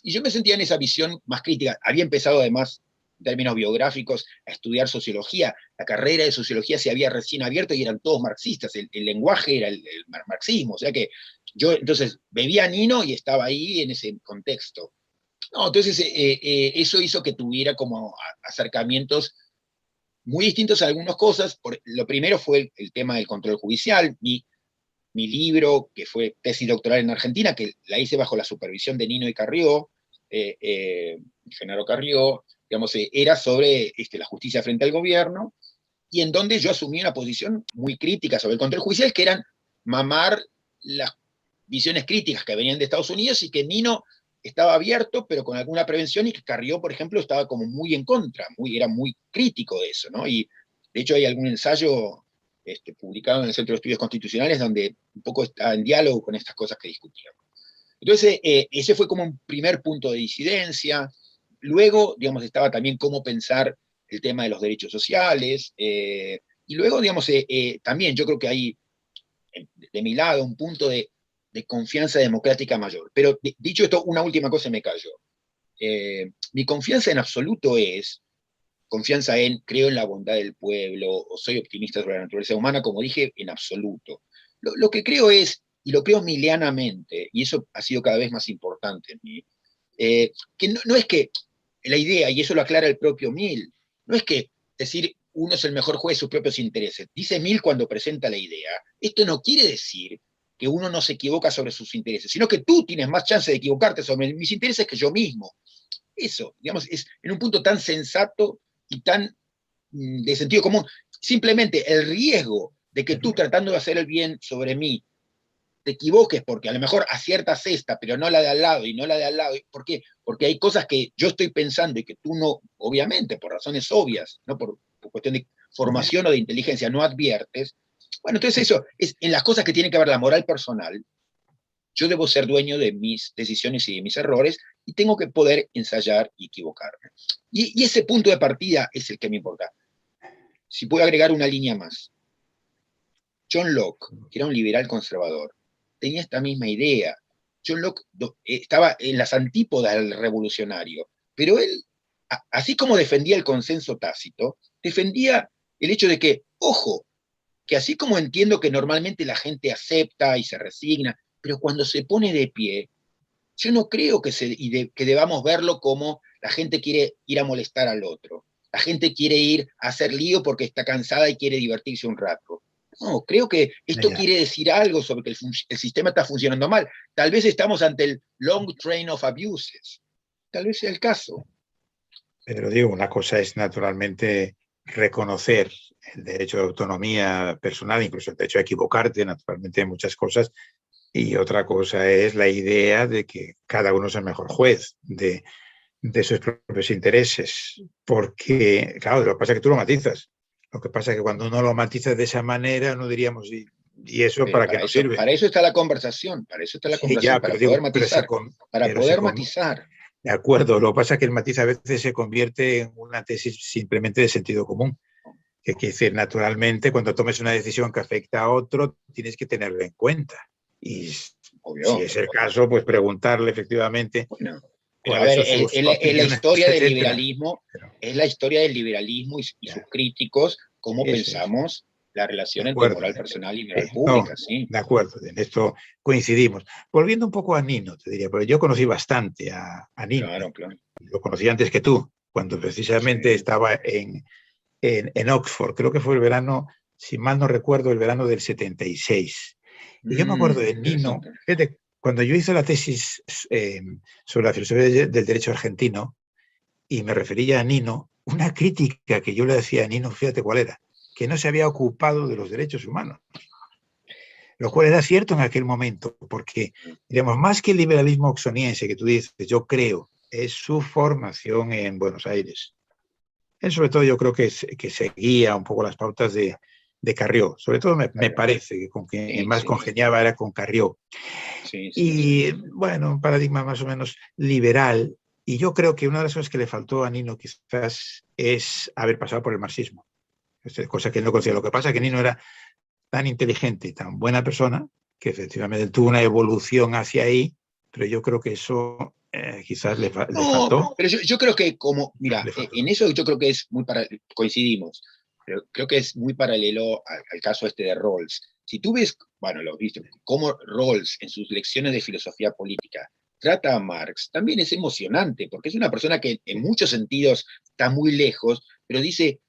Y yo me sentía en esa visión más crítica. Había empezado además, en términos biográficos, a estudiar sociología. La carrera de sociología se había recién abierto y eran todos marxistas. El lenguaje era el marxismo. O sea que yo entonces bebía Nino y estaba ahí en ese contexto. No, entonces eso hizo que tuviera como acercamientos muy distintos a algunas cosas. Lo primero fue el tema del control judicial. Mi libro, que fue tesis doctoral en Argentina, que la hice bajo la supervisión de Nino y Carrió, Genaro Carrió, digamos, era sobre la justicia frente al gobierno, y en donde yo asumí una posición muy crítica sobre el control judicial, que eran mamar las visiones críticas que venían de Estados Unidos, y que Nino estaba abierto, pero con alguna prevención, y que Carrió, por ejemplo, estaba como muy en contra, era muy crítico de eso, ¿no? Y de hecho hay algún ensayo publicado en el Centro de Estudios Constitucionales donde un poco está en diálogo con estas cosas que discutíamos. Entonces, ese fue como un primer punto de disidencia. Luego, digamos, estaba también cómo pensar el tema de los derechos sociales. Y luego, digamos, también yo creo que hay, de mi lado, un punto de confianza democrática mayor. Pero dicho esto, una última cosa me cayó. Mi confianza en absoluto es confianza creo en la bondad del pueblo, o soy optimista sobre la naturaleza humana, como dije, en absoluto. Lo que creo es, y lo creo milianamente, y eso ha sido cada vez más importante en mí, que no es que la idea, y eso lo aclara el propio Mill, no es que decir uno es el mejor juez de sus propios intereses. Dice Mill cuando presenta la idea, esto no quiere decir que uno no se equivoca sobre sus intereses, sino que tú tienes más chance de equivocarte sobre mis intereses que yo mismo. Eso, digamos, es en un punto tan sensato y tan de sentido común. Simplemente el riesgo de que tú, tratando de hacer el bien sobre mí, te equivoques porque a lo mejor aciertas esta, pero no la de al lado y no la de al lado. ¿Por qué? Porque hay cosas que yo estoy pensando y que tú no, obviamente, por razones obvias, no por cuestión de formación o de inteligencia, no adviertes. Bueno, entonces eso es en las cosas que tienen que ver la moral personal. Yo debo ser dueño de mis decisiones y de mis errores, y tengo que poder ensayar y equivocarme. Y ese punto de partida es el que me importa. Si puedo agregar una línea más. John Locke, que era un liberal conservador, tenía esta misma idea. John Locke estaba en las antípodas del revolucionario, pero él, así como defendía el consenso tácito, defendía el hecho de que, ojo, que así como entiendo que normalmente la gente acepta y se resigna, pero cuando se pone de pie, yo no creo que debamos verlo como la gente quiere ir a molestar al otro. La gente quiere ir a hacer lío porque está cansada y quiere divertirse un rato. No, creo que esto Ya. quiere decir algo sobre que el sistema está funcionando mal. Tal vez estamos ante el long train of abuses. Tal vez sea el caso. Pero digo, una cosa es naturalmente reconocer el derecho de autonomía personal, incluso el derecho a equivocarte, naturalmente, en muchas cosas, y otra cosa es la idea de que cada uno es el mejor juez de sus propios intereses, porque, claro, lo que pasa es que tú lo matizas. Lo que pasa es que cuando uno lo matiza de esa manera, no diríamos, ¿y eso Pero para qué nos sirve? para eso está la conversación, para eso está la Sí, conversación, ya, para pero poder digo, matizar, para pero se poder con, matizar. de acuerdo, lo que pasa es que el matiz a veces se convierte en una tesis simplemente de sentido común. Que quiere decir, naturalmente, cuando tomes una decisión que afecta a otro, tienes que tenerlo en cuenta. Y si Obvio. es el caso, pues preguntarle efectivamente Bueno, pero a cuáles ver, son sus es la opiniones, historia del etcétera. liberalismo, Pero, es la historia del liberalismo y sus ya, críticos, cómo sí, sí, sí, pensamos la de relación entre acuerdo. moral personal y Sí, moral no, pública, sí. de acuerdo, en esto coincidimos. Volviendo un poco a Nino, te diría, porque yo conocí bastante a Nino, Claro, claro. lo conocí antes que tú, cuando precisamente Sí. estaba en Oxford, creo que fue el verano, si mal no recuerdo, el verano del 76. Y yo me acuerdo de Nino, Interesante. fíjate, cuando yo hice la tesis sobre la filosofía del derecho argentino, y me refería a Nino, una crítica que yo le decía a Nino, fíjate cuál era, que no se había ocupado de los derechos humanos, lo cual era cierto en aquel momento, porque, digamos, más que el liberalismo oxoniense que tú dices, yo creo, es su formación en Buenos Aires. Él sobre todo yo creo que seguía un poco las pautas de Carrió. Sobre todo me parece que con quien Sí, más sí, congeniaba era con Carrió. sí, sí, sí. Y bueno, un paradigma más o menos liberal. Y yo creo que una de las cosas que le faltó a Nino quizás es haber pasado por el marxismo. Cosa que él no conocía. Lo que pasa es que Nino era tan inteligente y tan buena persona que efectivamente tuvo una evolución hacia ahí, pero yo creo que eso quizás le No, faltó. pero yo creo que como, mira, Le faltó. en eso yo creo que es muy coincidimos, pero creo que es muy paralelo al caso este de Rawls. Si tú ves, bueno, lo viste, cómo Rawls en sus lecciones de filosofía política trata a Marx, también es emocionante, porque es una persona que en muchos sentidos está muy lejos, pero dice,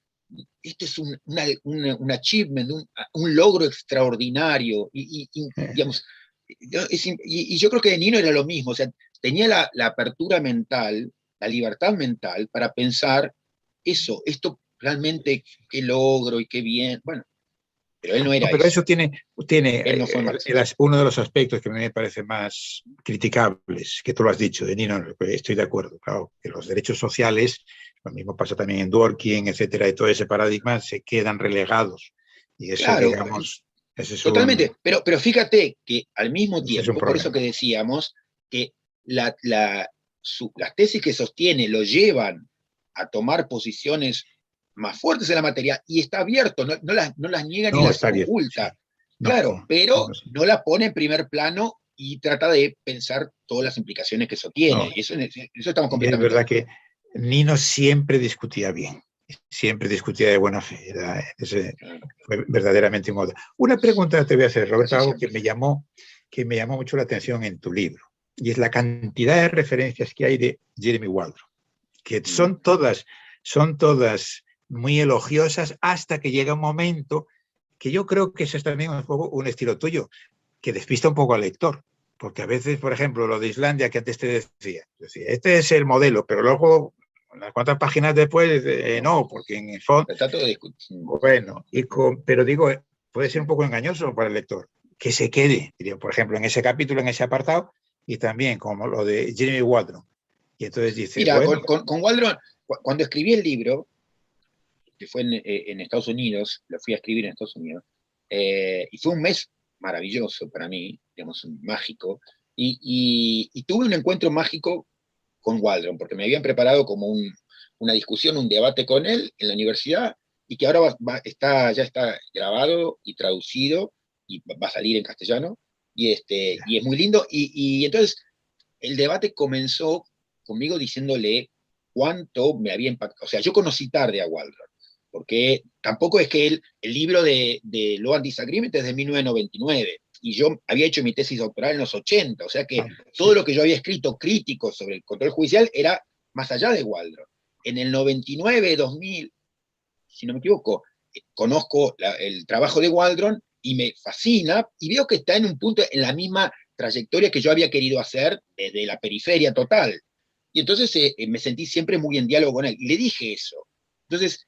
este es un achievement, un logro extraordinario, digamos, y yo creo que de Nino era lo mismo, o sea, tenía la apertura mental, la libertad mental para pensar eso, esto realmente qué logro y qué bien, bueno, pero él no No, era pero eso, eso tiene él no fue marxista. uno de los aspectos que a mí me parece más criticables, que tú lo has dicho, de Nino, estoy de acuerdo, claro, que los derechos sociales, lo mismo pasa también en Dworkin, etcétera, y todo ese paradigma se quedan relegados. Y eso, Claro, digamos, totalmente, pero fíjate que al mismo ese es un tiempo, por eso que problema. decíamos que las tesis que sostiene lo llevan a tomar posiciones más fuertes en la materia y está abierto, no las niega ni No, las está bien, sí. oculta, No, claro, no, pero no, sí. no la pone en primer plano y trata de pensar todas las implicaciones que eso tiene. No. Y eso estamos Y es completamente de verdad acuerdo. que Nino siempre discutía bien, siempre discutía de buena fe. Claro. Fue verdaderamente un modo. Una pregunta te voy a hacer, Roberto, Casi algo siempre. que me llamó mucho la atención en tu libro, y es la cantidad de referencias que hay de Jeremy Waldron, que Mm. son todas muy elogiosas hasta que llega un momento que yo creo que eso es también un poco un estilo tuyo, que despista un poco al lector. Porque a veces, por ejemplo, lo de Islandia que antes te decía, este es el modelo, pero luego, unas cuantas páginas después, no, porque en el fondo, Está todo discutido. bueno, pero digo, puede ser un poco engañoso para el lector, que se quede, por ejemplo, en ese capítulo, en ese apartado, y también como lo de Jeremy Waldron. Y entonces dice, Mira, bueno, con Waldron, cuando escribí el libro, que fue en Estados Unidos, lo fui a escribir en Estados Unidos, y fue un mes maravilloso para mí, digamos, mágico, y tuve un encuentro mágico con Waldron, porque me habían preparado como una discusión, un debate con él en la universidad, y que ahora ya está grabado y traducido, y va a salir en castellano, y es muy lindo, y entonces el debate comenzó conmigo diciéndole cuánto me había impactado. O sea, yo conocí tarde a Waldron, porque tampoco es que el libro de Law and Disagreement es de 1999, y yo había hecho mi tesis doctoral en los 80, o sea que todo sí, lo que yo había escrito crítico sobre el control judicial era más allá de Waldron. En el 99, 2000, si no me equivoco, conozco el trabajo de Waldron y me fascina, y veo que está en un punto, en la misma trayectoria que yo había querido hacer desde la periferia total. Y entonces me sentí siempre muy en diálogo con él, y le dije eso. Entonces,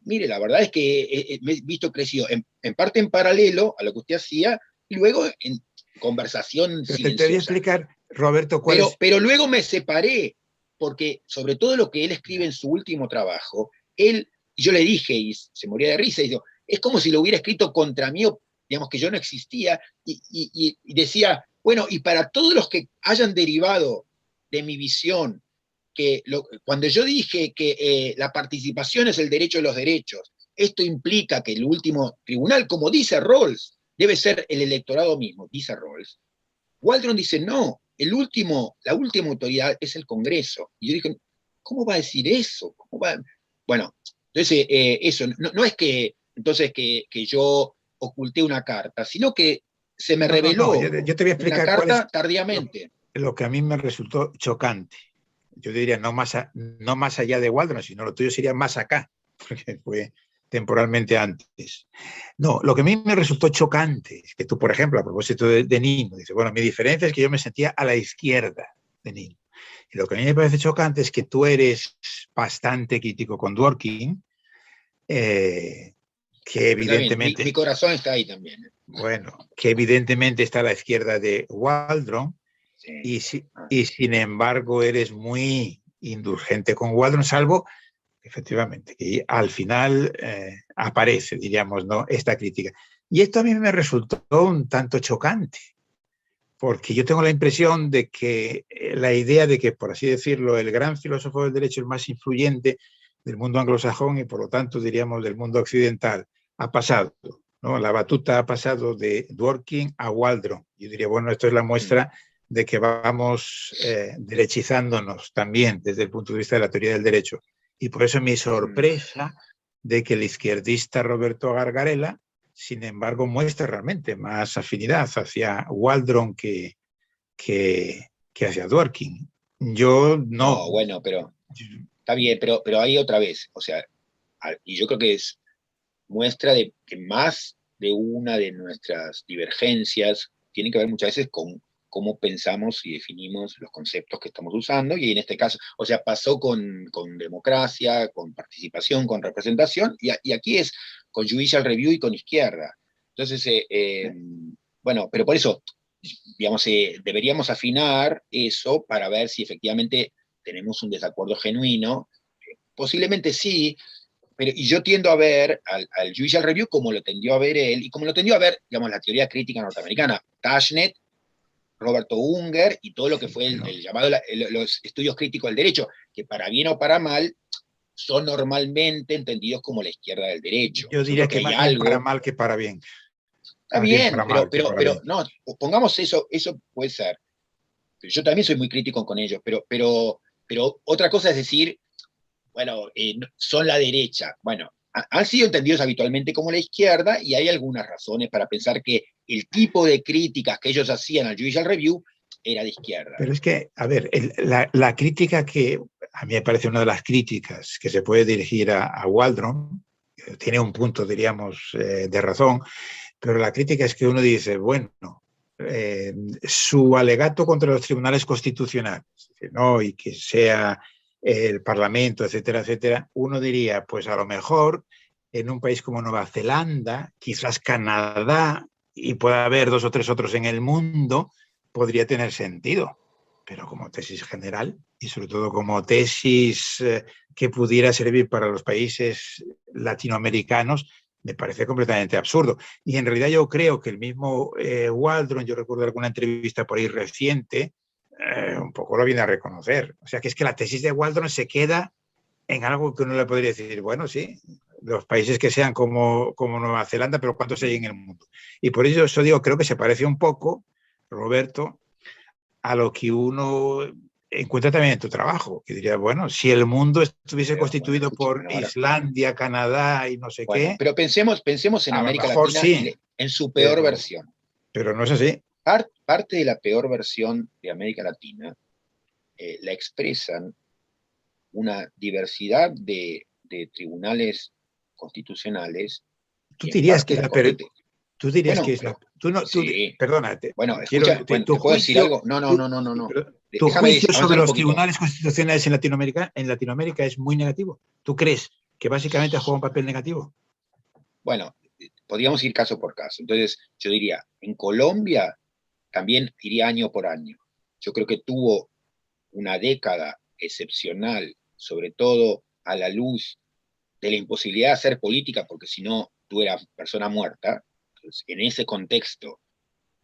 mire, la verdad es que me he visto crecido en parte en paralelo a lo que usted hacía, y luego en conversación Pero te voy a silenciosa. explicar, Roberto, cuál es. Pero luego me separé, porque sobre todo lo que él escribe en su último trabajo, y yo le dije, y se moría de risa, y dijo, es como si lo hubiera escrito contra mí, digamos que yo no existía, y decía, bueno, y para todos los que hayan derivado de mi visión, cuando yo dije que la participación es el derecho de los derechos, esto implica que el último tribunal, como dice Rawls, debe ser el electorado mismo, dice Rawls. Waldron dice, no, la última autoridad es el Congreso. Y yo dije, ¿cómo va a decir eso? ¿Cómo va? Bueno, entonces eso, no es que entonces que yo oculté una carta, sino que se me No, no, no, reveló yo te voy a una explicar cuál es carta tardíamente. lo que a mí me resultó chocante. Yo diría, no más allá de Waldron, sino lo tuyo sería más acá, porque fue temporalmente antes. No, lo que a mí me resultó chocante es que tú, por ejemplo, a propósito de Nino, dices, bueno, mi diferencia es que yo me sentía a la izquierda de Nino. Y lo que a mí me parece chocante es que tú eres bastante crítico con Dworkin, que También, mi evidentemente, corazón está ahí también. bueno, que evidentemente está a la izquierda de Waldron, Sí. y sin embargo eres muy indulgente con Waldron, salvo efectivamente que al final aparece, diríamos, ¿no?, esta crítica. Y esto a mí me resultó un tanto chocante, porque yo tengo la impresión de que la idea de que, por así decirlo, el gran filósofo del derecho, el más influyente del mundo anglosajón y por lo tanto diríamos del mundo occidental, ha pasado, ¿no? La batuta ha pasado de Dworkin a Waldron. Yo diría, bueno, esto es la muestra de que vamos derechizándonos también desde el punto de vista de la teoría del derecho. Y por eso mi sorpresa de que el izquierdista Roberto Gargarella, sin embargo, muestra realmente más afinidad hacia Waldron que hacia Dworkin. Yo no. No, bueno, pero está bien, pero ahí otra vez, o sea, y yo creo que es muestra de que más de una de nuestras divergencias tiene que ver muchas veces con cómo pensamos y definimos los conceptos que estamos usando, y en este caso, o sea, pasó con democracia, con participación, con representación, y aquí es con judicial review y con izquierda. Entonces, bueno, pero por eso, digamos, deberíamos afinar eso para ver si efectivamente tenemos un desacuerdo genuino. Posiblemente sí, y yo tiendo a ver al Judicial Review como lo tendió a ver él, y como lo tendió a ver, digamos, la teoría crítica norteamericana, Tashnet, Roberto Unger, y todo lo que fue el llamado, los estudios críticos del derecho, que para bien o para mal, son normalmente entendidos como la izquierda del derecho. Yo Yo creo diría que que hay más bien para algo, mal que para bien. está Más bien bien, para mal que para bien. no, pongamos eso puede ser. Pero yo también soy muy crítico con ellos, pero otra cosa es decir, bueno, son la derecha. Bueno, han sido entendidos habitualmente como la izquierda, y hay algunas razones para pensar que el tipo de críticas que ellos hacían al Judicial Review era de izquierda. Pero es que, a ver, la crítica que a mí me parece una de las críticas que se puede dirigir a Waldron, tiene un punto, diríamos, de razón, pero la crítica es que uno dice, bueno, su alegato contra los tribunales constitucionales, ¿no?, y que sea el Parlamento, etcétera, etcétera, uno diría, pues a lo mejor en un país como Nueva Zelanda, quizás Canadá, y pueda haber dos o tres otros en el mundo, podría tener sentido. Pero como tesis general y sobre todo como tesis que pudiera servir para los países latinoamericanos, me parece completamente absurdo. Y en realidad yo creo que el mismo Waldron, yo recuerdo alguna entrevista por ahí reciente, un poco lo viene a reconocer. O sea, que es que la tesis de Waldron se queda en algo que uno le podría decir, bueno, sí, los países que sean como Nueva Zelanda, pero ¿cuántos hay en el mundo? Y por eso digo, creo que se parece un poco, Roberto, a lo que uno encuentra también en tu trabajo, que diría, bueno, si el mundo estuviese Pero, bueno, constituido por ahora, Islandia, Canadá y no sé bueno, qué, pero pensemos en a lo América mejor Latina sí, en su peor pero, versión. pero no es así. Parte de la peor versión de América Latina la expresan una diversidad de tribunales constitucionales. Tú Y en dirías parte que es la la peor. Corte Tú dirías Bueno, que es la. Tú no, tú, sí. perdónate. Bueno, Quiero, escucha, bueno, tu ¿te puedo decir juicio, algo? No, no, tu, no, no, no, sí, no. pero tu Déjame juicio sobre avanzar un los poquito. tribunales constitucionales en Latinoamérica es muy negativo. ¿Tú crees que básicamente ha jugado un papel negativo? Bueno, podríamos ir caso por caso. Entonces, yo diría, en Colombia también iría año por año. Yo creo que tuvo una década excepcional, sobre todo a la luz de la imposibilidad de hacer política, porque si no, tú eras persona muerta. Entonces, en ese contexto,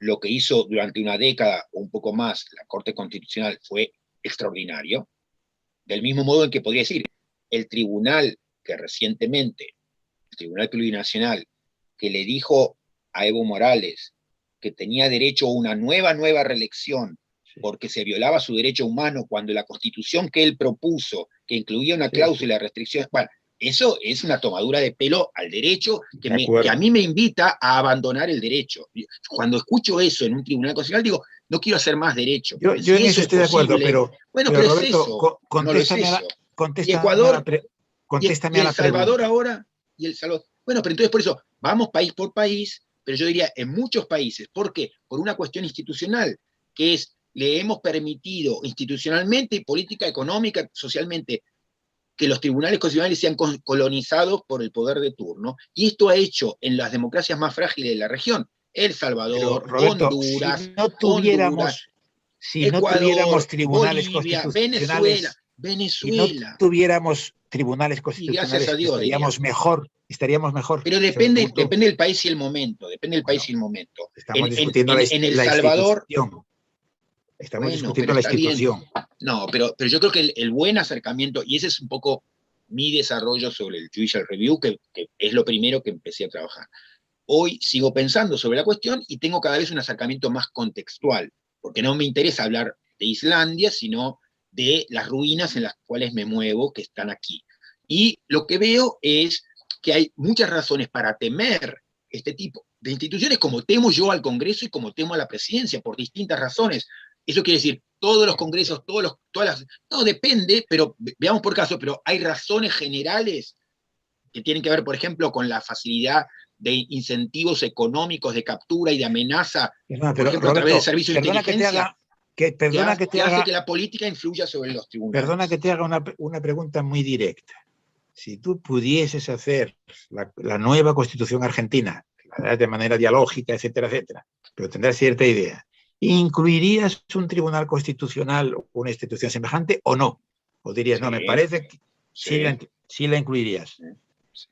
lo que hizo durante una década o un poco más la Corte Constitucional fue extraordinario, del mismo modo en que podría decir, el tribunal que recientemente, el Tribunal Plurinacional, que le dijo a Evo Morales que tenía derecho a una nueva reelección porque se violaba su derecho humano cuando la constitución que él propuso, que incluía una cláusula de restricción, bueno, eso es una tomadura de pelo al derecho que a mí me invita a abandonar el derecho. Cuando escucho eso en un tribunal constitucional, digo, no quiero hacer más derecho. Yo Si en eso eso es estoy de acuerdo, posible, bueno, pero pero es Roberto, eso, no lo es eso. Y Ecuador, contéstame y a El la Salvador pregunta. ahora, y El Salvador. Bueno, pero entonces por eso, vamos país por país, pero yo diría en muchos países. ¿Por qué? Por una cuestión institucional, que es, le hemos permitido institucionalmente, política, económica, socialmente, que los tribunales constitucionales sean colonizados por el poder de turno, y esto ha hecho en las democracias más frágiles de la región, El Pero Salvador, Roberto, si no tuviéramos Ecuador, tribunales Bolivia, constitucionales, si no Venezuela, tuviéramos tribunales y gracias a constitucionales, Dios, diría. estaríamos mejor. Pero Ese es el depende, punto. depende del país y el momento, depende del país Bueno, y el momento. estamos discutiendo En El la Salvador, institución. Estamos bueno, discutiendo pero la está bien. institución. No, pero yo creo que el buen acercamiento, y ese es un poco mi desarrollo sobre el Judicial Review, que es lo primero que empecé a trabajar. Hoy sigo pensando sobre la cuestión y tengo cada vez un acercamiento más contextual, porque no me interesa hablar de Islandia, sino de las ruinas en las cuales me muevo, que están aquí. Y lo que veo es que hay muchas razones para temer este tipo de instituciones, como temo yo al Congreso y como temo a la presidencia, por distintas razones. Eso quiere decir, todos los congresos, todas las... No, depende, pero veamos por caso, pero hay razones generales que tienen que ver, por ejemplo, con la facilidad de incentivos económicos de captura y de amenaza, No, por pero ejemplo, a través de Roberto, servicios de inteligencia, perdona que te que hace haga, que la política influya sobre los perdona que tribunales. te haga una pregunta muy directa. Si tú pudieses hacer la nueva Constitución argentina, de manera dialógica, etcétera, etcétera, pero tendrás cierta idea, ¿incluirías un tribunal constitucional o una institución semejante o no? ¿O dirías, no, me parece que sí la incluirías? Sí.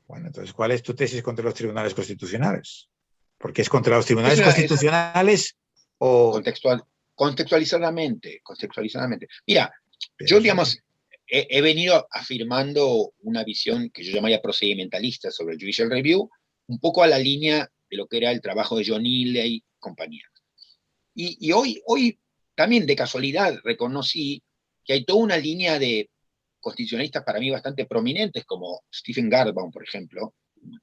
Bueno, entonces, ¿cuál es tu tesis contra los tribunales constitucionales? ¿Porque es contra los tribunales constitucionales o...? Contextualizadamente. Mira, yo, digamos, he venido afirmando una visión que yo llamaría procedimentalista sobre el Judicial Review, un poco a la línea de lo que era el trabajo de John Neely y compañía. Y hoy también de casualidad reconocí que hay toda una línea de constitucionalistas para mí bastante prominentes, como Stephen Garbaum, por ejemplo,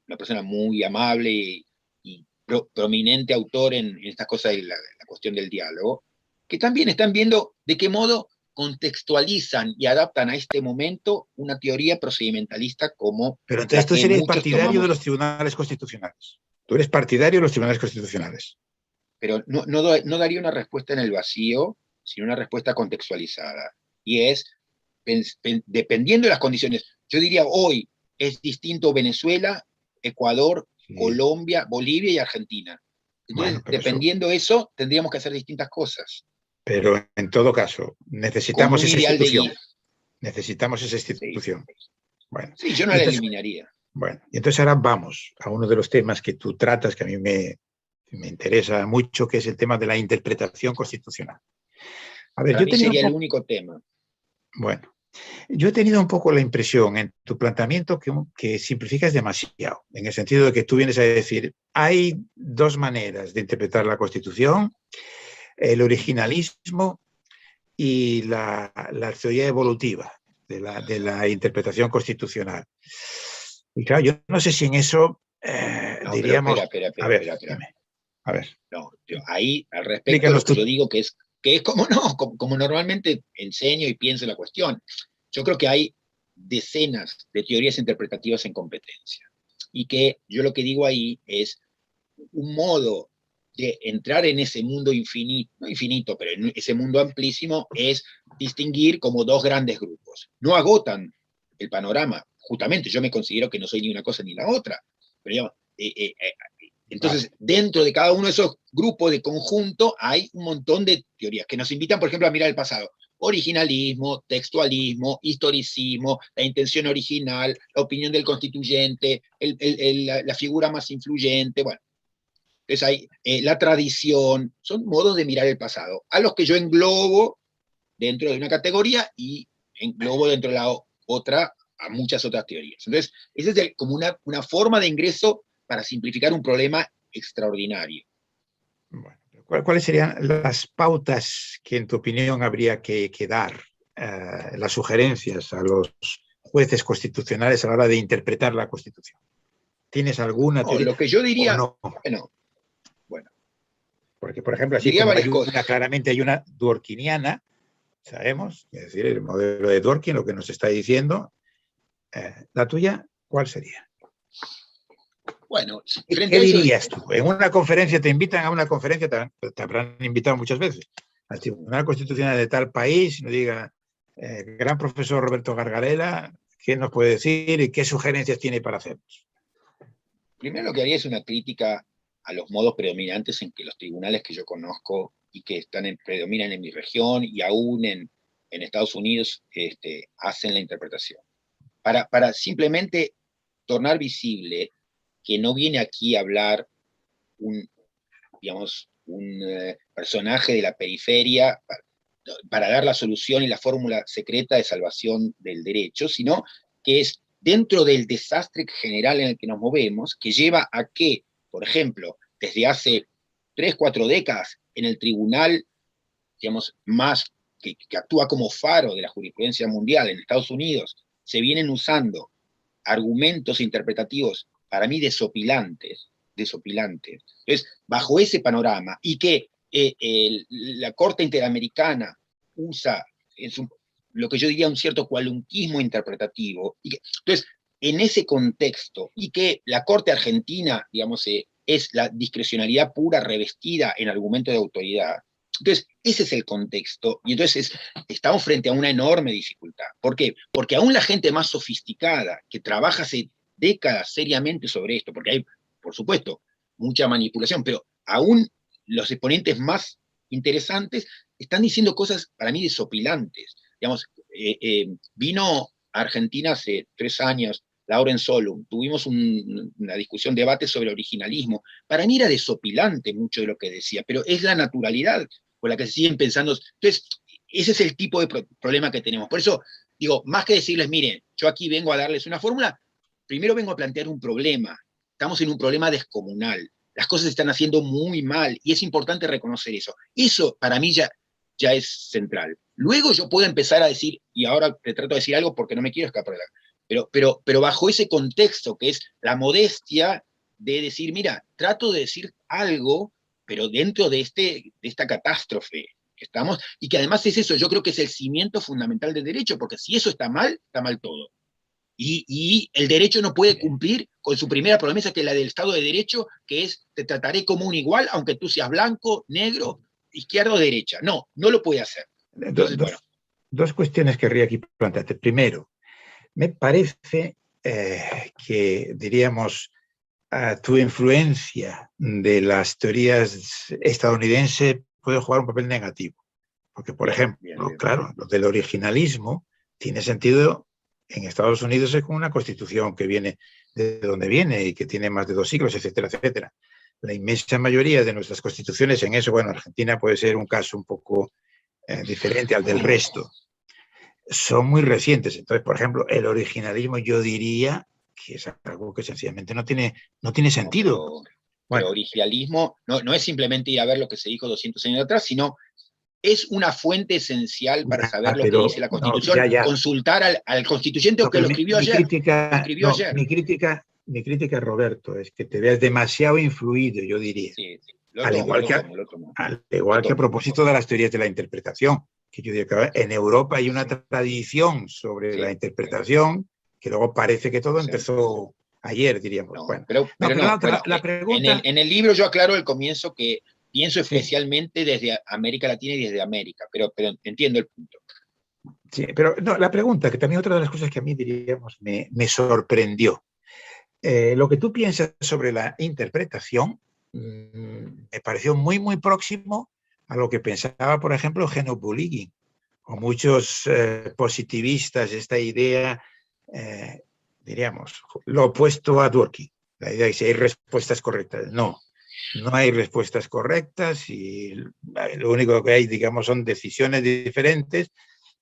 una persona muy amable y prominente autor en estas cosas de la cuestión del diálogo, que también están viendo de qué modo contextualizan y adaptan a este momento una teoría procedimentalista como Pero la entonces tú que serías muchos partidario de tomamos. los tribunales constitucionales. Tú eres partidario de los tribunales constitucionales. Pero no daría una respuesta en el vacío, sino una respuesta contextualizada. Y es, dependiendo de las condiciones, yo diría hoy es distinto Venezuela, Ecuador, Colombia, Bolivia y Argentina. Entonces, Bueno, dependiendo de eso, tendríamos que hacer distintas cosas. Pero en todo caso, Como necesitamos un esa ideal de institución. guía. Necesitamos esa Sí. institución. Bueno, Sí, yo no la entonces, eliminaría. bueno, y entonces ahora vamos a uno de los temas que tú tratas, que a mí me interesa mucho, que es el tema de la interpretación constitucional. A ver, Para mí sería el único tema. Bueno, yo he tenido un poco la impresión en tu planteamiento que simplificas demasiado, en el sentido de que tú vienes a decir, hay dos maneras de interpretar la Constitución, el originalismo y la teoría evolutiva de la interpretación constitucional. Y claro, yo no sé si en eso No, diríamos... pero A ver, espera. dime. A ver. No, ahí al respecto Explícanos lo que tú. yo digo que es como no, como normalmente enseño y pienso la cuestión. Yo creo que hay decenas de teorías interpretativas en competencia. Y que yo lo que digo ahí es un modo de entrar en ese mundo infinito, no infinito, pero en ese mundo amplísimo, es distinguir como dos grandes grupos. No agotan el panorama. Justamente yo me considero que no soy ni una cosa ni la otra. Pero digamos, entonces, dentro de cada uno de esos grupos de conjunto hay un montón de teorías que nos invitan, por ejemplo, a mirar el pasado. Originalismo, textualismo, historicismo, la intención original, la opinión del constituyente, la figura más influyente, bueno. Entonces hay la tradición, son modos de mirar el pasado, a los que yo englobo dentro de una categoría y englobo dentro de la otra a muchas otras teorías. Entonces, esa es como una forma de ingreso para simplificar un problema extraordinario. Bueno, ¿cuáles serían las pautas que, en tu opinión, habría que dar, las sugerencias a los jueces constitucionales a la hora de interpretar la Constitución? ¿Tienes alguna teoría? Lo que yo diría, no? Bueno. Porque, por ejemplo, así como hay una, claramente hay una dworkiniana, sabemos, es decir, el modelo de Dworkin, lo que nos está diciendo. ¿La tuya cuál sería? Bueno, ¿qué dirías tú? En una conferencia, te invitan a una conferencia, te habrán invitado muchas veces, al Tribunal Constitucional de tal país, nos diga, gran profesor Roberto Gargarella, ¿qué nos puede decir y qué sugerencias tiene para hacernos? Primero lo que haría es una crítica a los modos predominantes en que los tribunales que yo conozco y que predominan en mi región y aún en Estados Unidos hacen la interpretación. Para simplemente tornar visible que no viene aquí a hablar un personaje de la periferia para dar la solución y la fórmula secreta de salvación del derecho, sino que es dentro del desastre general en el que nos movemos, que lleva a que, por ejemplo, desde hace 3, 4 décadas, en el tribunal, más que actúa como faro de la jurisprudencia mundial en Estados Unidos, se vienen usando argumentos interpretativos, para mí, desopilantes. Entonces, bajo ese panorama, y que la Corte Interamericana usa lo que yo diría un cierto cualunquismo interpretativo, entonces, en ese contexto, y que la Corte Argentina, es la discrecionalidad pura revestida en argumento de autoridad. Entonces, ese es el contexto, y entonces estamos frente a una enorme dificultad. ¿Por qué? Porque aún la gente más sofisticada, que trabaja hace décadas seriamente sobre esto, porque hay, por supuesto, mucha manipulación, pero aún los exponentes más interesantes están diciendo cosas, para mí, desopilantes. Vino a Argentina hace 3 años Lauren Solum, tuvimos una discusión, debate sobre originalismo. Para mí era desopilante mucho de lo que decía, pero es la naturalidad con la que se siguen pensando. Entonces, ese es el tipo de problema que tenemos. Por eso, digo, más que decirles, miren, yo aquí vengo a darles una fórmula, primero vengo a plantear un problema. Estamos en un problema descomunal. Las cosas se están haciendo muy mal y es importante reconocer eso. Eso, para mí, ya es central. Luego yo puedo empezar a decir, y ahora te trato de decir algo porque no me quiero escapar de la... Pero bajo ese contexto, que es la modestia de decir, mira, trato de decir algo, pero dentro de esta catástrofe que estamos, y que además es eso, yo creo que es el cimiento fundamental del derecho, porque si eso está mal todo. Y el derecho no puede cumplir con su primera promesa, que es la del Estado de Derecho, que es, te trataré como un igual, aunque tú seas blanco, negro, izquierda o derecha. No lo puede hacer. Entonces, dos cuestiones querría aquí plantearte. Primero, me parece que, diríamos, tu influencia de las teorías estadounidenses puede jugar un papel negativo. Porque, por ejemplo, claro, lo del originalismo tiene sentido en Estados Unidos, es con una constitución que viene de donde viene y que tiene más de 2 siglos, etcétera, etcétera. La inmensa mayoría de nuestras constituciones en eso, bueno, Argentina puede ser un caso un poco diferente al del resto, son muy recientes. Entonces, por ejemplo, el originalismo yo diría que es algo que sencillamente no tiene sentido. Pero originalismo no es simplemente ir a ver lo que se dijo 200 años atrás, sino es una fuente esencial para saber lo que dice la Constitución, consultar al constituyente o que lo escribió ayer. Mi crítica, Roberto, es que te veas demasiado influido, yo diría. Sí. Al igual que a propósito de las teorías de la interpretación, que yo diría que en Europa hay una tradición sobre la interpretación que luego parece que todo empezó ayer, diríamos. No, bueno, pero la pregunta... en el libro yo aclaro al comienzo que pienso especialmente desde América Latina y desde América, pero entiendo el punto. Sí, pero no, la pregunta, que también otra de las cosas que a mí, diríamos, me sorprendió. Lo que tú piensas sobre la interpretación me pareció muy, muy próximo a lo que pensaba, por ejemplo, Eugenio Bulligin, o muchos positivistas, esta idea, diríamos, lo opuesto a Dworkin, la idea de que si hay respuestas correctas. No, no hay respuestas correctas y lo único que hay, digamos, son decisiones diferentes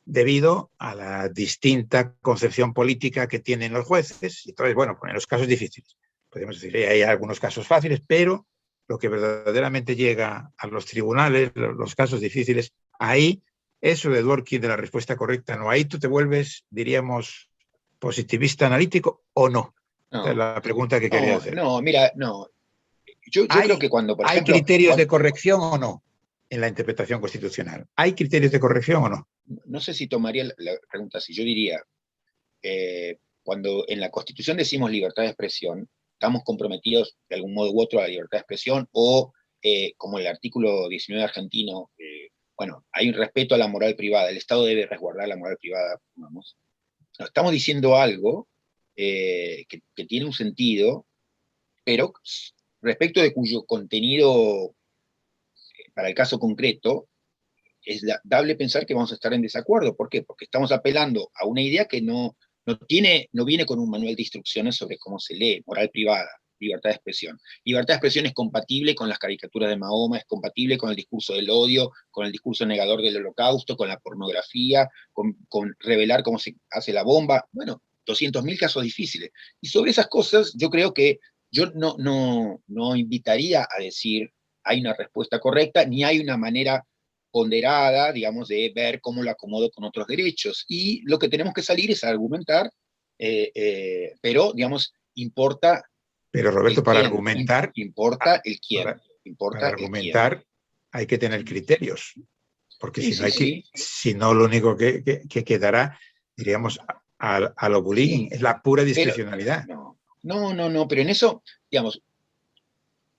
debido a la distinta concepción política que tienen los jueces. Entonces, bueno, en los casos difíciles, podemos decir, hay algunos casos fáciles, pero lo que verdaderamente llega a los tribunales, los casos difíciles, ahí, eso de Dworkin de la respuesta correcta, no, ahí tú te vuelves, diríamos, positivista analítico o no. Esta es la pregunta que quería hacer. No, mira, no. Yo creo que cuando, por ejemplo... ¿Hay criterios de corrección o no en la interpretación constitucional? ¿Hay criterios de corrección o no? No sé si tomaría la pregunta así. Yo diría, cuando en la Constitución decimos libertad de expresión, estamos comprometidos de algún modo u otro a la libertad de expresión, o como el artículo 19 argentino, bueno, hay un respeto a la moral privada, el Estado debe resguardar la moral privada, vamos. Estamos diciendo algo que tiene un sentido, pero respecto de cuyo contenido, para el caso concreto, es dable pensar que vamos a estar en desacuerdo. ¿Por qué? Porque estamos apelando a una idea que no viene con un manual de instrucciones sobre cómo se lee, moral privada, libertad de expresión. Libertad de expresión es compatible con las caricaturas de Mahoma, es compatible con el discurso del odio, con el discurso negador del holocausto, con la pornografía, con revelar cómo se hace la bomba. Bueno, 200.000 casos difíciles. Y sobre esas cosas yo creo que yo no invitaría a decir hay una respuesta correcta, ni hay una manera ponderada, digamos, de ver cómo lo acomodo con otros derechos. Y lo que tenemos que salir es a argumentar, pero, digamos, importa... Pero, Roberto, para argumentar... Importa el quién. Para argumentar hay que tener criterios, porque si no, lo único que quedará, diríamos, a lo bullying, es la pura discrecionalidad. No, pero en eso, digamos,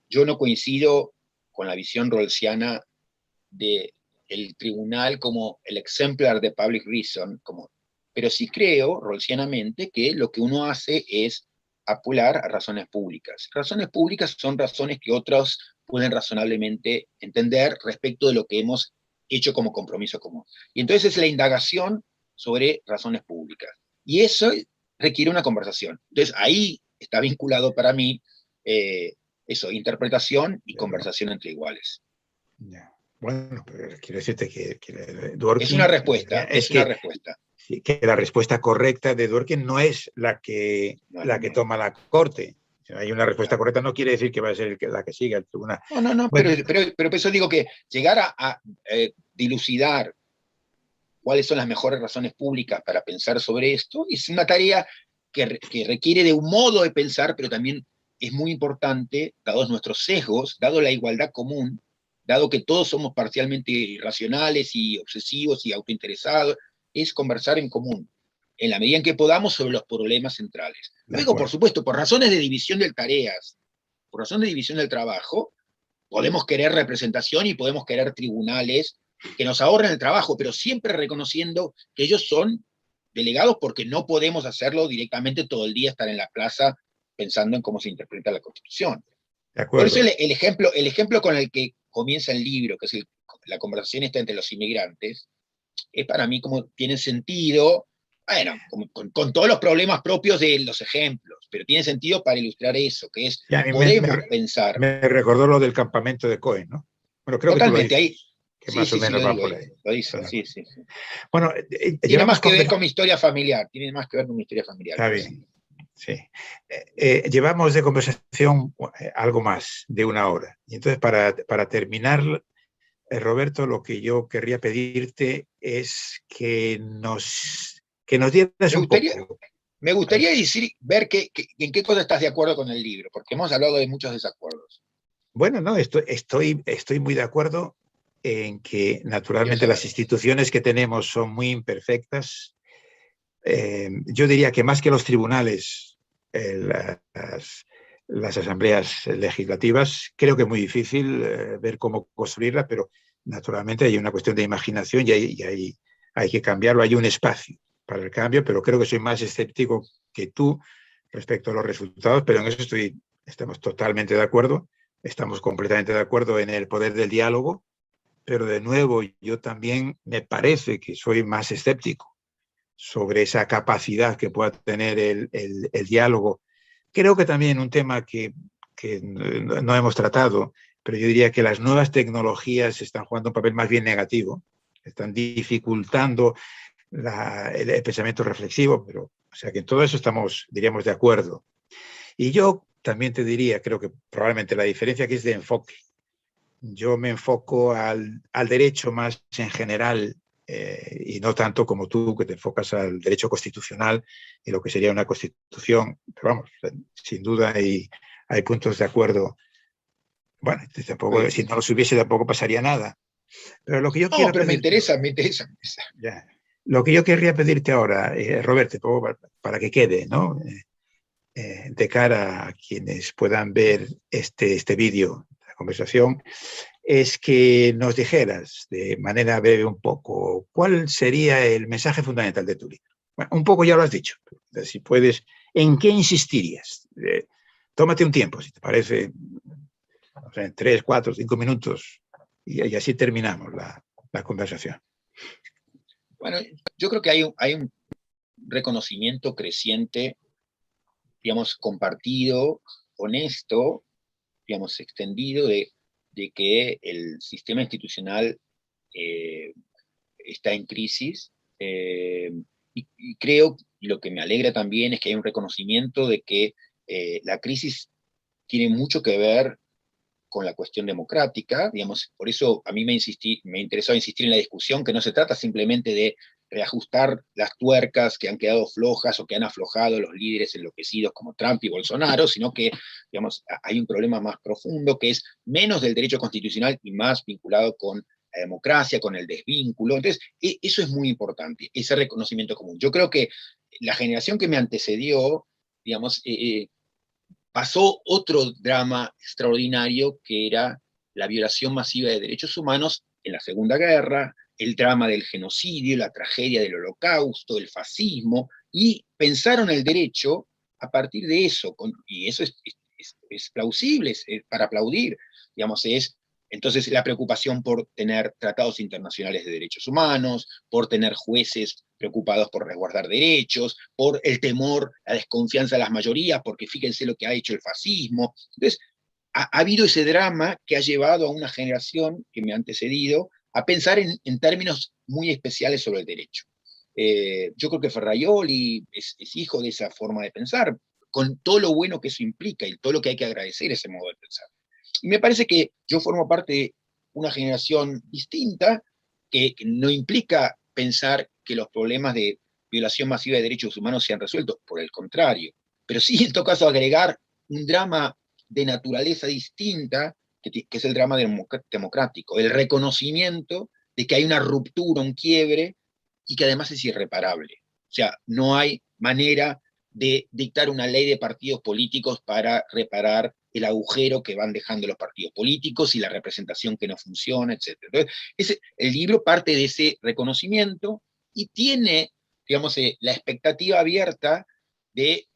yo no coincido con la visión rawlsiana de el tribunal como el exemplar de public reason, pero sí creo, rawlsianamente, que lo que uno hace es apelar a razones públicas. Razones públicas son razones que otros pueden razonablemente entender respecto de lo que hemos hecho como compromiso común. Y entonces es la indagación sobre razones públicas. Y eso requiere una conversación. Entonces ahí está vinculado para mí eso, interpretación y conversación entre iguales. Ya. Bueno, pero quiero decirte que Dworkin... Es una respuesta, una respuesta. Sí, que la respuesta correcta de Dworkin no es la que toma la Corte. Si hay una respuesta correcta no quiere decir que va a ser la que siga el tribunal. No, bueno, pero por eso digo que llegar a dilucidar cuáles son las mejores razones públicas para pensar sobre esto es una tarea que requiere de un modo de pensar, pero también es muy importante, dados nuestros sesgos, dado la igualdad común, dado que todos somos parcialmente irracionales y obsesivos y autointeresados, es conversar en común, en la medida en que podamos, sobre los problemas centrales. Luego, por supuesto, por razones de división de tareas, por razones de división del trabajo, podemos querer representación y podemos querer tribunales que nos ahorren el trabajo, pero siempre reconociendo que ellos son delegados porque no podemos hacerlo directamente todo el día, estar en la plaza pensando en cómo se interpreta la Constitución. Por eso el ejemplo con el que comienza el libro, que es la conversación esta entre los inmigrantes, es para mí como tiene sentido, bueno, con todos los problemas propios de los ejemplos, pero tiene sentido para ilustrar eso, que es, podemos pensar. Me recordó lo del campamento de Cohen, ¿no? Bueno, creo totalmente, que tú lo dices, que más o menos va por ahí. Lo dice, sí. Bueno, tiene más que ver con mi historia familiar, Está bien. Sí. Llevamos de conversación algo más de una hora. Y entonces, para terminar, Roberto, lo que yo querría pedirte es que nos dieras un poco. Me gustaría ver en qué cosas estás de acuerdo con el libro, porque hemos hablado de muchos desacuerdos. Bueno, no, estoy muy de acuerdo en que naturalmente las instituciones que tenemos son muy imperfectas. Yo diría que más que los tribunales, las asambleas legislativas, creo que es muy difícil ver cómo construirla, pero naturalmente hay una cuestión de imaginación hay que cambiarlo, hay un espacio para el cambio, pero creo que soy más escéptico que tú respecto a los resultados, pero en eso estamos totalmente de acuerdo, estamos completamente de acuerdo en el poder del diálogo, pero de nuevo yo también me parece que soy más escéptico sobre esa capacidad que pueda tener el diálogo. Creo que también un tema que no hemos tratado, pero yo diría que las nuevas tecnologías están jugando un papel más bien negativo, están dificultando el pensamiento reflexivo, pero o sea que en todo eso estamos, diríamos, de acuerdo. Y yo también te diría, creo que probablemente la diferencia aquí es de enfoque. Yo me enfoco al derecho más en general y no tanto como tú, que te enfocas al derecho constitucional y lo que sería una constitución. Pero vamos, sin duda hay puntos de acuerdo. Bueno, tampoco, si no los hubiese tampoco pasaría nada. Pero lo que yo quiero pero me pedirte, interesa, me interesa. ya, lo que yo querría pedirte ahora, Roberto, para que quede, ¿no? De cara a quienes puedan ver este vídeo, la conversación, es que nos dijeras de manera breve un poco cuál sería el mensaje fundamental de tu libro. Bueno, un poco ya lo has dicho, si puedes, ¿en qué insistirías? Tómate un tiempo, si te parece, o sea, 3, 4, 5 minutos, y así terminamos la conversación. Bueno, yo creo que hay un reconocimiento creciente, digamos, compartido, honesto, digamos, extendido de que el sistema institucional está en crisis. Y creo, y lo que me alegra también es que hay un reconocimiento de que la crisis tiene mucho que ver con la cuestión democrática, digamos, por eso a mí me interesó insistir en la discusión, que no se trata simplemente de reajustar las tuercas que han quedado flojas o que han aflojado los líderes enloquecidos como Trump y Bolsonaro, sino que, digamos, hay un problema más profundo que es menos del derecho constitucional y más vinculado con la democracia, con el desvínculo. Entonces, eso es muy importante, ese reconocimiento común. Yo creo que la generación que me antecedió, digamos, pasó otro drama extraordinario que era la violación masiva de derechos humanos en la Segunda Guerra, el drama del genocidio, la tragedia del Holocausto, el fascismo, y pensaron el derecho a partir de eso, y eso es plausible, es para aplaudir, digamos, es entonces la preocupación por tener tratados internacionales de derechos humanos, por tener jueces preocupados por resguardar derechos, por el temor, la desconfianza de las mayorías, porque fíjense lo que ha hecho el fascismo. Entonces, ha habido ese drama que ha llevado a una generación que me ha antecedido a pensar en términos muy especiales sobre el derecho. Yo creo que Ferraioli es hijo de esa forma de pensar, con todo lo bueno que eso implica y todo lo que hay que agradecer ese modo de pensar. Y me parece que yo formo parte de una generación distinta que no implica pensar que los problemas de violación masiva de derechos humanos se han resuelto, por el contrario, pero sí en todo caso agregar un drama de naturaleza distinta, que es el drama democrático, el reconocimiento de que hay una ruptura, un quiebre, y que además es irreparable. O sea, no hay manera de dictar una ley de partidos políticos para reparar el agujero que van dejando los partidos políticos y la representación que no funciona, etc. Entonces, el libro parte de ese reconocimiento y tiene, digamos, la expectativa abierta de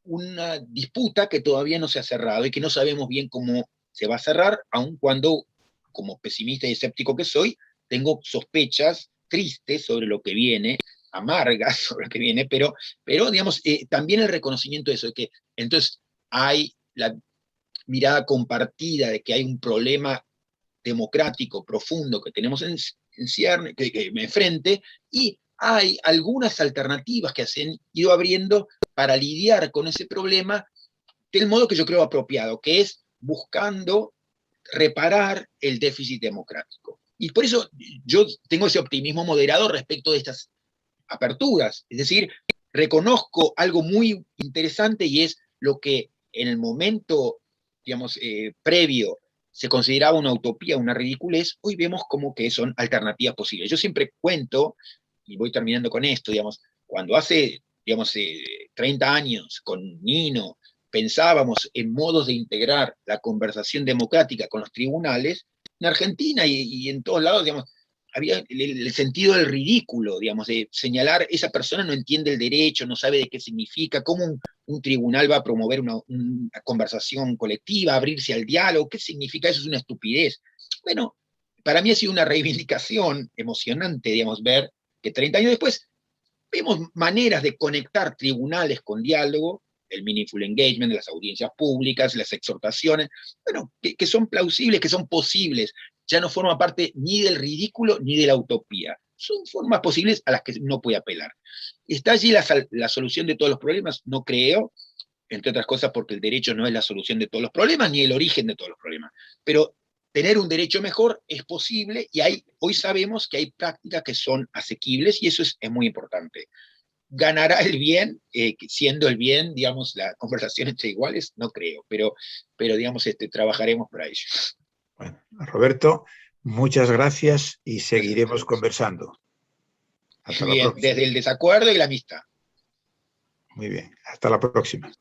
una disputa que todavía no se ha cerrado y que no sabemos bien cómo se va a cerrar, aun cuando, como pesimista y escéptico que soy, tengo sospechas tristes sobre lo que viene, amargas sobre lo que viene, pero digamos, también el reconocimiento de eso, de que entonces hay la mirada compartida de que hay un problema democrático profundo que tenemos en cierne, que enfrente, y hay algunas alternativas que se han ido abriendo para lidiar con ese problema del modo que yo creo apropiado, que es buscando reparar el déficit democrático. Y por eso yo tengo ese optimismo moderado respecto de estas aperturas. Es decir, reconozco algo muy interesante y es lo que en el momento, digamos, previo se consideraba una utopía, una ridiculez, hoy vemos como que son alternativas posibles. Yo siempre cuento, y voy terminando con esto, digamos, cuando hace, digamos, 30 años con Nino pensábamos en modos de integrar la conversación democrática con los tribunales, en Argentina y en todos lados, digamos, había el sentido del ridículo, digamos, de señalar, esa persona no entiende el derecho, no sabe de qué significa, cómo un tribunal va a promover una conversación colectiva, abrirse al diálogo, ¿qué significa? Eso es una estupidez. Bueno, para mí ha sido una reivindicación emocionante, digamos, ver que 30 años después vemos maneras de conectar tribunales con diálogo, el meaningful engagement, las audiencias públicas, las exhortaciones, bueno, que son plausibles, que son posibles, ya no forma parte ni del ridículo ni de la utopía. Son formas posibles a las que no puede apelar. ¿Está allí la solución de todos los problemas? No creo, entre otras cosas porque el derecho no es la solución de todos los problemas, ni el origen de todos los problemas. Pero tener un derecho mejor es posible y hoy sabemos que hay prácticas que son asequibles y eso es muy importante. ¿Ganará el bien, siendo el bien, digamos, la conversación entre iguales? No creo, pero digamos, trabajaremos para ello. Bueno, Roberto, muchas gracias y seguiremos conversando. Hasta la próxima. Desde el desacuerdo y la amistad. Muy bien, hasta la próxima.